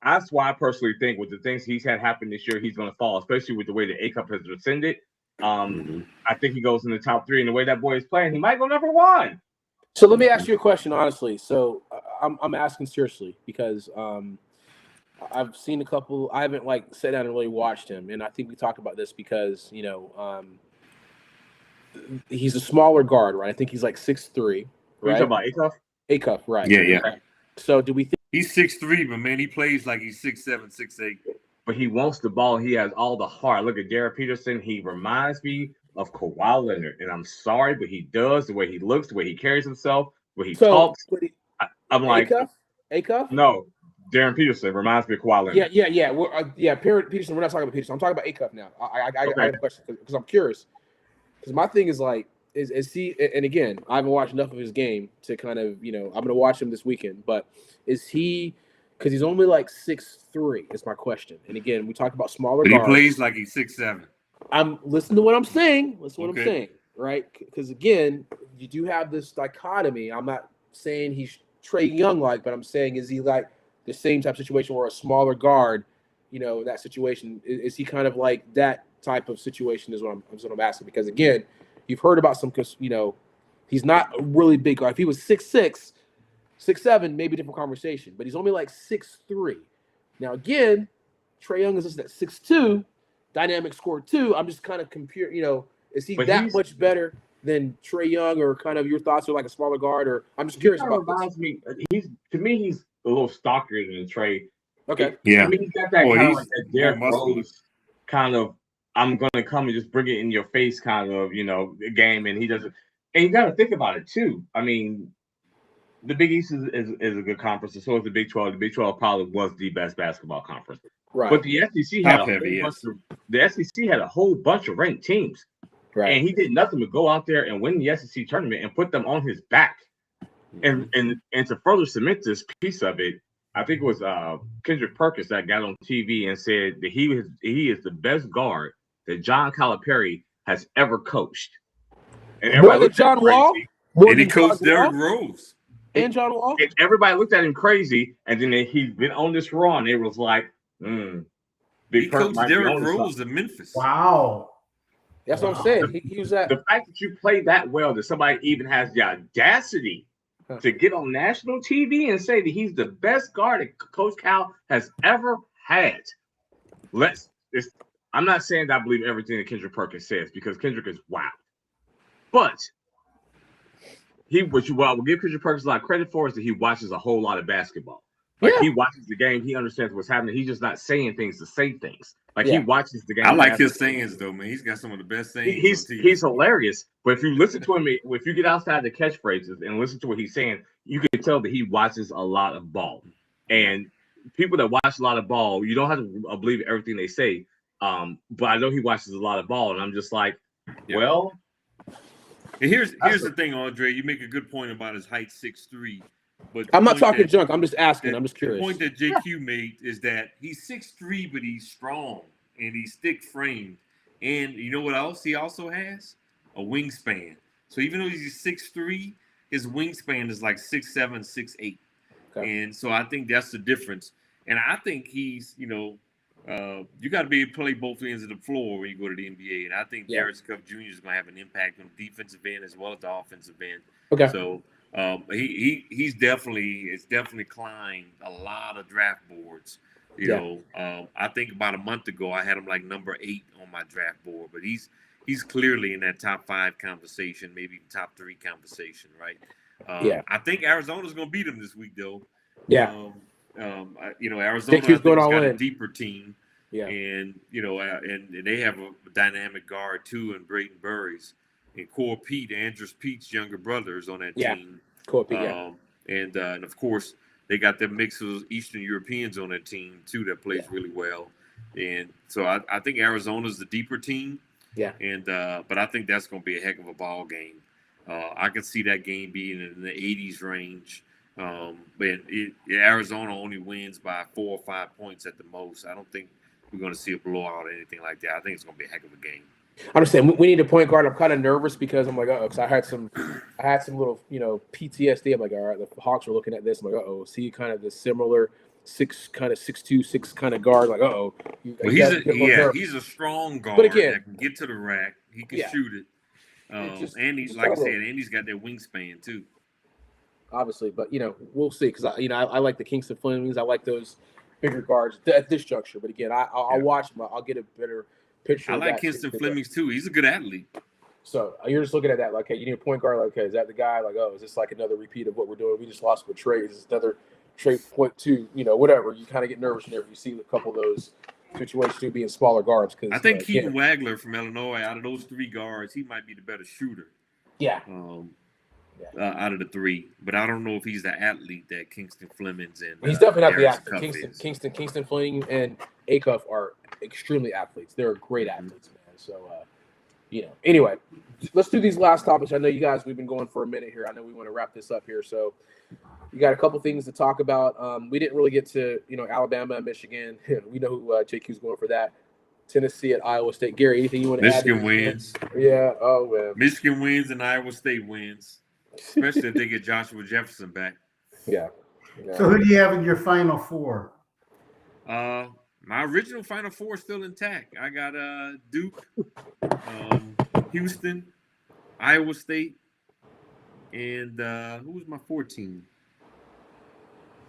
That's why I personally think with the things he's had happen this year, he's going to fall, especially with the way the A Cup has descended. I think he goes in the top 3, and the way that boy is playing, he might go number 1. So let me ask you a question, honestly. So I'm asking seriously because I've seen a couple. I haven't like sat down and really watched him, and I think we talked about this because he's a smaller guard, right? I think he's like 6'3". Right? You talking about A Cup? A Cup, right? Yeah. So do we think he's 6'3", but man, he plays like he's 6'7", 6'8". But he wants the ball. He has all the heart. Look at Derek Peterson. He reminds me of Kawhi Leonard, and I'm sorry, but he does. The way he looks, the way he carries himself, the way he talks. I'm like, A Cup? No, Darren Peterson reminds me of Kawhi Leonard. Yeah. Peterson. We're not talking about Peterson. I'm talking about A Cup now. I have a question because I'm curious. Because my thing is like, is he? And again, I haven't watched enough of his game to kind of I'm going to watch him this weekend. But is he? Because he's only like 6'3" is my question. And again, we talked about smaller but guards. He plays like he's 6'7". I'm listening to what I'm saying. Listen to what I'm saying, right? Because again, you do have this dichotomy. I'm not saying he's Trae Young like, but I'm saying is he like the same type of situation where a smaller guard, that situation is he kind of like that type of situation is what I'm asking. Because again, you've heard about some, he's not a really big guard. If he was 6'6", 6'7", maybe different conversation, but he's only like 6'3". Now again, Trae Young is listed at 6'2", dynamic score 2. I'm just kind of is he that much better than Trae Young, or kind of your thoughts are like a smaller guard, or I'm just curious about this. He's a little stockier than Trae. Okay. Yeah. He's got that kind of like that Derrick Rose kind of I'm gonna come and just bring it in your face kind of game, and he doesn't. And you got to think about it too. I mean, the Big East is a good conference, and so is the Big 12. The Big 12 probably was the best basketball conference. Right. But the SEC had a whole bunch of ranked teams. Right. And he did nothing but go out there and win the SEC tournament and put them on his back. And to further cement this piece of it, I think it was Kendrick Perkins that got on TV and said that he is the best guard that John Calipari has ever coached. And more than John Wall? And he coached Derrick Rose. And John Wall? And everybody looked at him crazy, and then he's been on this run. It was like, he coached Derrick Rose in Memphis. Wow. That's what I'm saying. He was that. The fact that you play that well, that somebody even has the audacity to get on national TV and say that he's the best guard that Coach Cal has ever had. I'm not saying that I believe everything that Kendrick Perkins says, because Kendrick is wild. But what I will give Kendrick Perkins a lot of credit for is that he watches a whole lot of basketball. He watches the game, he understands what's happening. He's just not saying things to say things. He watches the game. I like his sayings though, man. He's got some of the best sayings. He's hilarious. But if you listen to him, if you get outside the catchphrases and listen to what he's saying, you can tell that he watches a lot of ball. And people that watch a lot of ball, you don't have to believe everything they say. But I know he watches a lot of ball, and I'm just like, well. And here's the thing, Andre. You make a good point about his height, 6'3". But I'm not talking junk. I'm just asking. I'm just curious. The point that JQ made is that he's 6'3", but he's strong and he's thick framed. And you know what else he also has? A wingspan. So even though he's 6'3", his wingspan is like 6'7", 6'8". Okay. And so I think that's the difference. And I think he's, you got to be able to play both ends of the floor when you go to the NBA. And I think Darius Cuff Jr. is going to have an impact on the defensive end as well as the offensive end. Okay. So he's definitely climbed a lot of draft boards. I think about a month ago I had him like number 8 on my draft board, but he's clearly in that top 5 conversation, maybe top 3 conversation, right? I think Arizona's going to beat him this week, though. Yeah. Arizona has got a deeper team. Yeah. And and they have a dynamic guard too, in Brayden Burris. And Core Pete, Andrus Pete's younger brother, is on that team. Core Pete, and of course, they got their mix of Eastern Europeans on that team, too, that plays really well. And so I think Arizona's the deeper team. Yeah. And but I think that's going to be a heck of a ball game. I can see that game being in the 80s range. But Arizona only wins by 4 or 5 points at the most. I don't think we're going to see a blowout or anything like that. I think it's going to be a heck of a game. I understand. We need a point guard. I'm kind of nervous because I'm like, because I had some little, PTSD. I'm like, all right, the Hawks are looking at this. I'm like, is he kind of the similar kind of 6'2", kind of guard. Like, Well, he's a strong guard again, that can get to the rack. He can shoot it. And he's like I said, and he's got that wingspan too. Obviously, but we'll see because I like the Kingston Flemings. I like those bigger guards at this juncture. But again, I'll watch them. I'll get a better picture. I like Kingston Flemings too. He's a good athlete. So you're just looking at that, like, okay, you need a point guard. Like, okay, is that the guy? Like, oh, is this like another repeat of what we're doing? We just lost with Trey. Is this another Trey point two? Whatever. You kind of get nervous whenever you see a couple of those situations too being smaller guards. Because I think Keaton Wagler from Illinois, out of those three guards, he might be the better shooter. Yeah. Out of the three, but I don't know if he's the athlete that Kingston Flemings and he's definitely not the athlete. Kingston Fleming and Acuff are extremely athletes. They're great athletes, man. So, anyway, let's do these last topics. I know you guys, we've been going for a minute here. I know we want to wrap this up here. So, you got a couple things to talk about. We didn't really get to, Alabama and Michigan. We know who JQ's going for that. Tennessee at Iowa State. Gary, anything you want to add? Michigan wins. Yeah. Oh, man. Michigan wins and Iowa State wins, especially if they get Joshua Jefferson back. Yeah. So who do you have in your Final Four? My original Final Four is still intact. I got Duke, Houston, Iowa State, and who was my 14?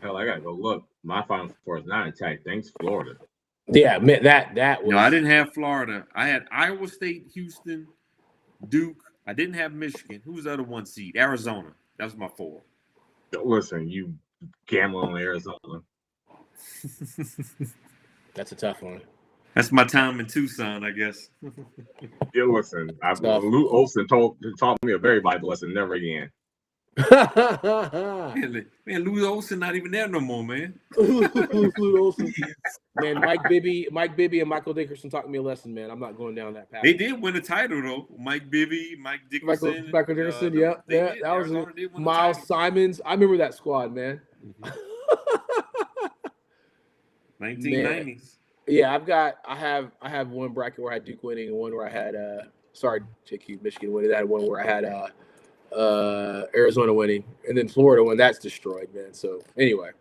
Hell, I gotta go look. My Final Four is not intact. Thanks, Florida. Yeah, man, that was. No, I didn't have Florida. I had Iowa State, Houston, Duke. I didn't have Michigan. Who was the other one seed? Arizona. That was my 4. Listen, you gamble on Arizona. That's a tough one. That's my time in Tucson, I guess. Yeah, listen. Lou Olson taught me a very valuable lesson. Never again. Man, Lou Olson not even there no more, man. Lou Olson. Man, Mike Bibby, and Michael Dickerson taught me a lesson, man. I'm not going down that path. They did win a title though. Mike Bibby, Mike Dickerson. Michael Dickerson, yeah. That was Miles Simons. I remember that squad, man. 1990s. Man. Yeah, I have one bracket where I had Duke winning and one where I had JQ Michigan winning. I had one where I had Arizona winning, and then Florida when that's destroyed, man. So anyway,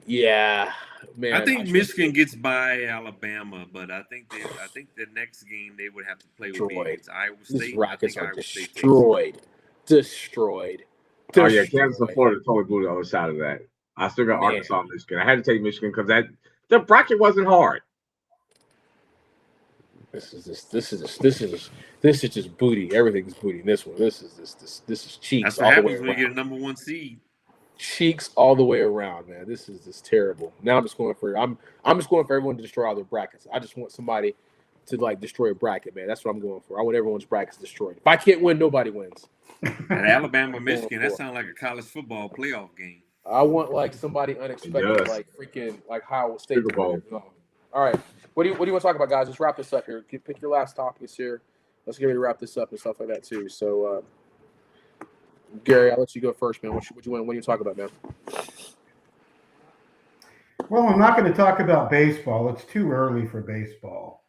yeah, man. I think Michigan gets by Alabama, but I think the next game they would have to play with Iowa State. These Rockets are destroyed. Oh yeah, Kansas and Florida totally blew the other side of that. I still got Arkansas and Michigan. I had to take Michigan because the bracket wasn't hard. This is just booty. Everything's booty in this one. This is cheeks. That's what happens when you get a number 1 seed. Cheeks all the way around, man. This is just terrible. Now I'm just going for everyone to destroy all their brackets. I just want somebody to destroy a bracket, man. That's what I'm going for. I want everyone's brackets destroyed. If I can't win, nobody wins. And Alabama, Michigan, that sounds like a college football playoff game. I want somebody unexpected, like Iowa State. All right. What do you want to talk about, guys? Let's wrap this up here. Pick your last topics here. Let's get ready to wrap this up and stuff like that too. So, Gary, I'll let you go first, man. What do you talk about, man? Well, I'm not going to talk about baseball. It's too early for baseball.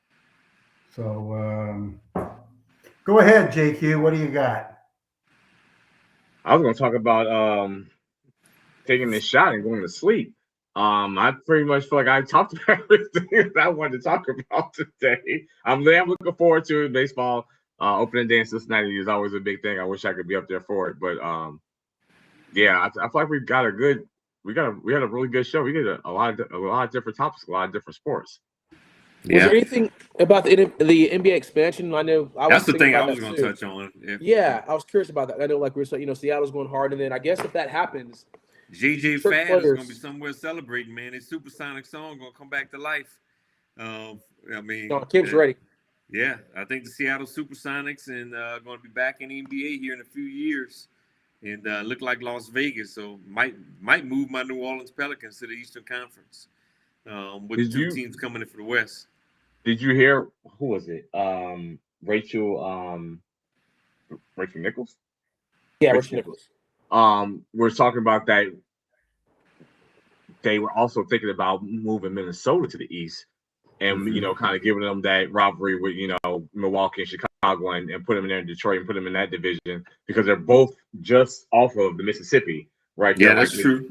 So, go ahead, JQ. What do you got? I was going to talk about taking this shot and going to sleep. I pretty much feel like I talked about everything that I wanted to talk about today. I'm looking forward to it. Baseball opening day in Cincinnati is always a big thing. I wish I could be up there for it, but yeah, I feel like we had a really good show. We did a lot of different topics, a lot of different sports. Was there anything about the NBA expansion? I know that's the thing I was going to touch on. Yeah, I was curious about that. I know, like we said, Seattle's going hard, and then I guess if that happens, JJ Fad is going to be somewhere celebrating, man. His Supersonic song going to come back to life. Kim's ready. Yeah, I think the Seattle Supersonics and going to be back in the NBA here in a few years, and look like Las Vegas. So might move my New Orleans Pelicans to the Eastern Conference with two teams coming in for the West. Did you hear who was it? Rachel Nichols? Yeah, Rachel Nichols. We're talking about that. They were also thinking about moving Minnesota to the East, and kind of giving them that rivalry with Milwaukee and Chicago, and put them in there in Detroit and put them in that division because they're both just off of the Mississippi, right? Yeah, that's true.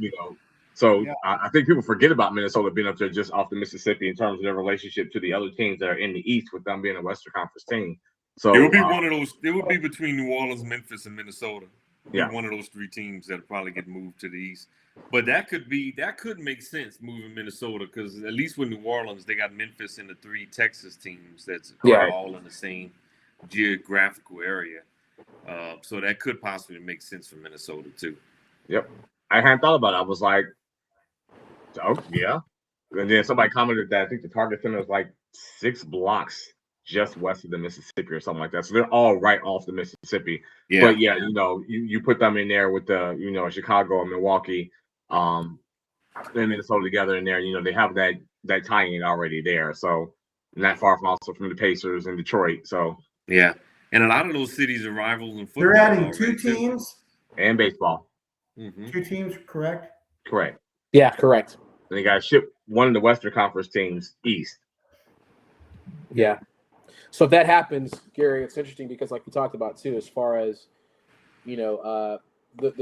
So Yeah. I think people forget about Minnesota being up there just off the Mississippi in terms of their relationship to the other teams that are in the East, with them being a Western Conference team. So it would be one of those. It would be between New Orleans, Memphis, and Minnesota. Yeah. One of those three teams that'll probably get moved to the East. But that could make sense moving Minnesota, because at least with New Orleans, they got Memphis and the three Texas teams that's all in the same geographical area. So that could possibly make sense for Minnesota too. Yep. I hadn't thought about it. I was like, oh yeah. And then somebody commented that I think the Target Center is like 6 blocks just west of the Mississippi or something like that. So they're all right off the Mississippi. Yeah. But yeah, you put them in there with the, Chicago and Milwaukee, and Minnesota together in there, they have that tie-in already there. So not far from the Pacers and Detroit. So yeah. And a lot of those cities are rivals in football. They're adding 2 teams and baseball. Mm-hmm. 2 teams, correct? Correct. Yeah, correct. And they got to ship one of the Western Conference teams east. Yeah. So if that happens, Gary, it's interesting because, like we talked about too, as far as the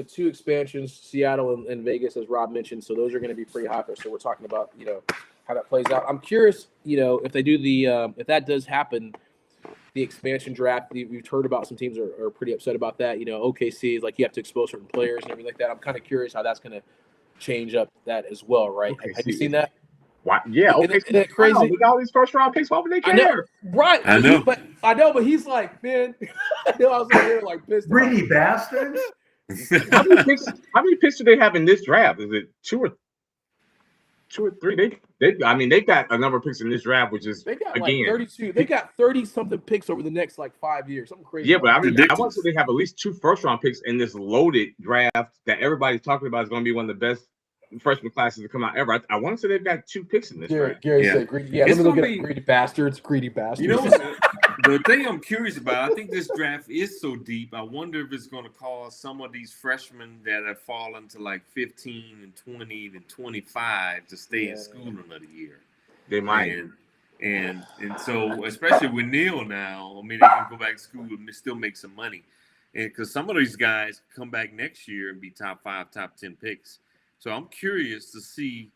2 expansions, Seattle and Vegas, as Rob mentioned, so those are going to be pretty hot there. So we're talking about how that plays out. I'm curious, if they do if that does happen, the expansion draft. We've heard about some teams are pretty upset about that. OKC is like you have to expose certain players and everything like that. I'm kind of curious how that's going to change up that as well, right? OKC. Have you seen that? What? Yeah. Okay. Isn't that crazy? Wow, we got all these first-round picks. Why would they care? I know, right? I know. But he's like, man, I was like, they're like pissed. Greedy bastards. How many picks do they have in this draft? Is it 2 or 3? They've got a number of picks in this draft, which is They got again like 32. They got 30 something picks over the next like 5 years. Something crazy. yeah, but I want Ridiculous. to say they have at least 2 first-round picks in this loaded draft that everybody's talking about is going to be one of the best freshman classes to come out ever. I want to say they've got 2 picks in this draft. Gary Yeah. said greedy. Yeah, It's let me look gonna at be- greedy bastards. Greedy bastards. The thing I'm curious about, I think this draft is so deep. I wonder if it's going to cause some of these freshmen that have fallen to like 15 and 20 and 25 to stay in school another year. They might. And so, especially with Neil now, they can go back to school and still make some money. And because some of these guys come back next year and be top 5, top 10 picks. So I'm curious to see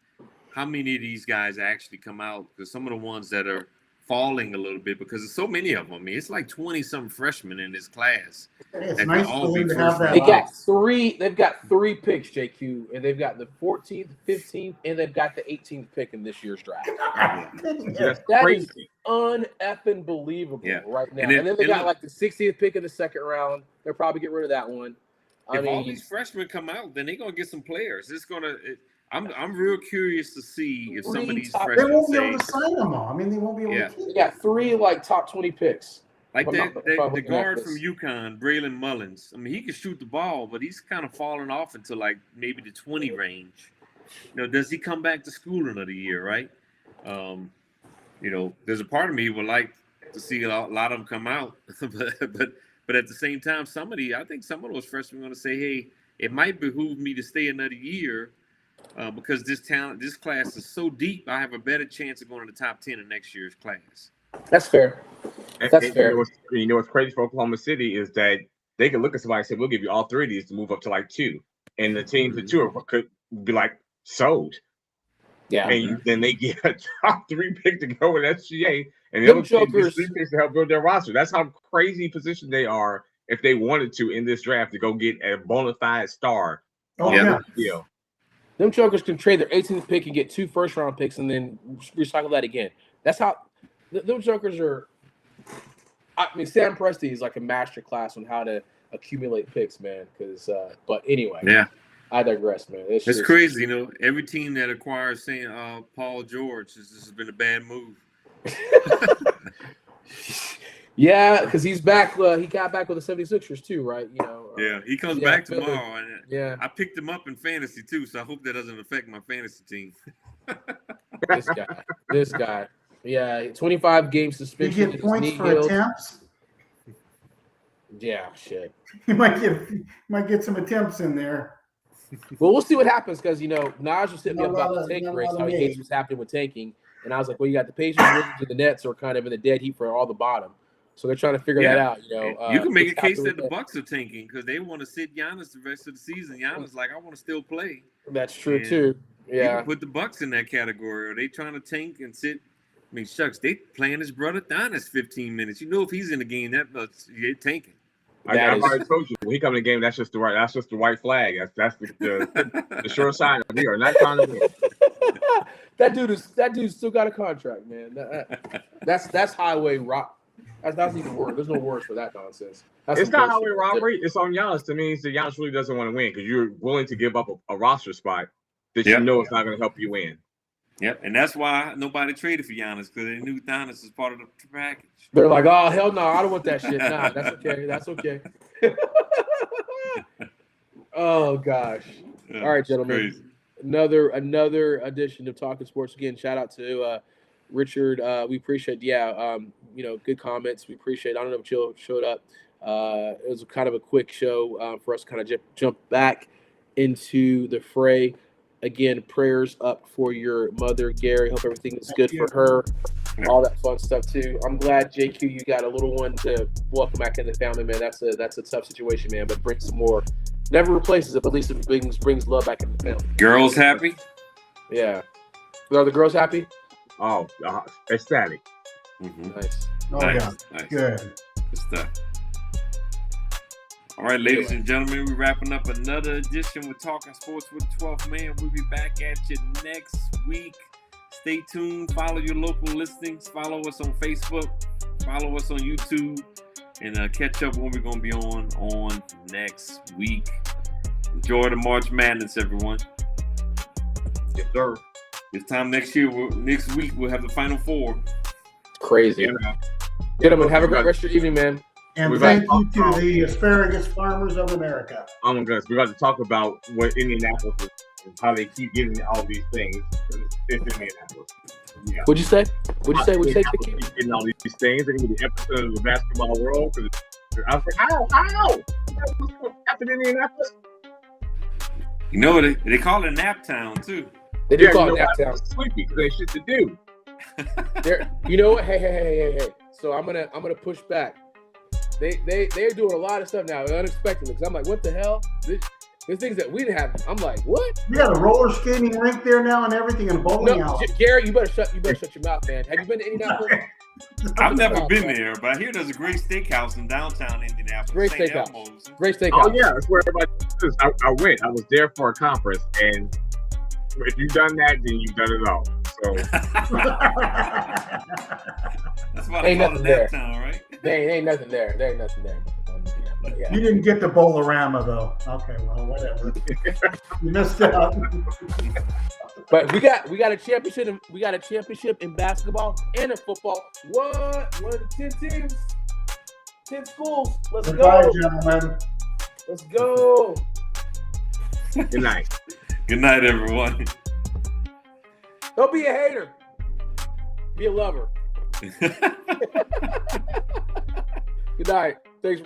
how many of these guys actually come out, because some of the ones that are falling a little bit, because there's so many of them. It's like 20-some freshmen in this class. It's That nice could for all them be to have first that. They round. got 3. They've got 3 picks, JQ, and they've got the 14th, 15th, and they've got the 18th pick in this year's draft. That's That crazy. is uneffing believable right now. And And then they it got look- like the 60th pick in the second round. They'll probably get rid of that one. If all these freshmen come out, then they're gonna get some players. I'm real curious to see if some of these They freshmen won't be say, able to sign them all. They won't be able Yeah. to keep they got 3 like top 20 picks. like If I'm that not- the if I'm looking at guard this. from UConn, Braylon Mullins. He can shoot the ball, but he's kind of falling off into like maybe the 20 range. Does he come back to school another year, right? There's a part of me would like to see a lot of them come out, but at the same time, I think some of those freshmen are going to say, hey, it might behoove me to stay another year because this class is so deep. I have a better chance of going to the top 10 in next year's class. That's fair. That's fair. What's crazy for Oklahoma City is that they can look at somebody and say, we'll give you all 3 of these to move up to like 2. And the teams at 2 could be like sold. Yeah. And then they get a top 3 pick to go with SGA, and the Them other team jokers- 3 picks to help build their roster. That's how crazy position they are if they wanted to in this draft to go get a bona fide star. Oh, Yeah. yeah. Deal. Them jokers can trade their 18th pick and get 2 first-round picks and then recycle that again. That's how them jokers are. Sam Presti is like a master class on how to accumulate picks, man. But anyway, Yeah. I digress, man. It's just crazy, every team that acquires Paul George, this has been a bad move. Yeah, because he's back. He got back with the 76ers too, right? Yeah, he comes yeah, back Philly. tomorrow, and Yeah, I picked him up in fantasy too, so I hope that doesn't affect my fantasy team. this guy. Yeah, 25 game You suspension. get points knee for healed. attempts. Yeah, shit. You might get some attempts in there. Well, we'll see what happens because Naj was hitting me Not up a about lot the of- tank not a race, lot how of he hates me. what's happening with tanking, and I was like, well, you got the Pacers, Wizards, and the Nets are kind of in the dead heat for all the bottom, so they're trying to figure that out. You can make a what's case happening that the with Bucks are tanking because they want to sit Giannis the rest of the season. Giannis like, I want to still play. That's true And too. You Yeah. can put the Bucks in that category. Are they trying to tank and sit? I mean, shucks, they playing his brother Donis 15 minutes. You know, if he's in the game that much, they're tanking. I've already told you when he comes in the game, that's just the white flag. That's the sure sign that we are not trying to win. that dude still got a contract, man. That's highway rock. That's even worse. There's no words for that nonsense. It's not highway robbery. It's on Giannis. To me, that Giannis really doesn't want to win because you're willing to give up a roster spot that you know it's not going to help you win. Yep, and that's why nobody traded for Giannis because they knew Donis was part of the package. They're like, oh hell no, I don't want that shit. Nah, that's okay. That's okay. Oh gosh. Yeah, All right, gentlemen. crazy. Another edition of Talking Sports. Again, shout out to Richard. We appreciate, good comments. We appreciate. I don't know if Jill showed up. It was kind of a quick show for us to kind of jump back into the fray. Again, prayers up for your mother, Gary. Hope everything is good for her. All that fun stuff too. I'm glad, JQ, you got a little one to welcome back in the family, man. That's a tough situation, man. But bring some more. Never replaces it, but at least it brings love back in the family. Girls happy? Yeah. Are the girls happy? Oh, ecstatic. Mm-hmm. Nice. Oh, Nice. yeah. Nice. Good. Good stuff. All right, ladies and gentlemen, we're wrapping up another edition with Talking Sports with the 12th Man. We'll be back at you next week. Stay tuned. Follow your local listings. Follow us on Facebook. Follow us on YouTube. And catch up when we're going to be on next week. Enjoy the March Madness, everyone. Yes, sir. This time next week, we'll have the Final Four. Crazy. Yeah. Gentlemen, have a great rest of your evening, man. And We're thank back. you to the asparagus farmers of America. Oh my goodness, we're about to talk about what Indianapolis is and how they keep getting all these things. It's Indianapolis. Yeah. What'd you say? What'd you say, Indianapolis Kiki? keep getting all these things. They're gonna be the epicenter of the basketball world. I was like, how? What's happened in Indianapolis? You know, they call it Nap Town, too. They do call you it know Nap why? Town. It's sleepy because they shit to do. You know what? Hey. So I'm gonna push back. They're doing a lot of stuff now unexpectedly. Because I'm like, what the hell? There's things that we didn't have. I'm like, what? You got a roller skating rink there now and everything, and a bowling No, alley. Gary, you better shut your mouth, man. Have you been to Indianapolis? I've never been there, but I hear there's a great steakhouse in downtown Indianapolis. Great St. steakhouse. Elmo's. Great steakhouse. Oh yeah, that's where everybody is. I went. I was there for a conference, and if you've done that, then you've done it all. So That's why Ain't they call nothing it there. Nap Town, right? There ain't nothing there. There ain't nothing there. Yeah. You didn't get the Bowl-O-Rama, though. Okay, well, whatever. You missed out. But we got a championship. We got a championship in basketball and in football. What? One of the 10 teams, 10 schools. Let's Goodbye, go. gentlemen. Let's go. good night. Good night, everyone. Don't be a hater. Be a lover. Good night. Thanks.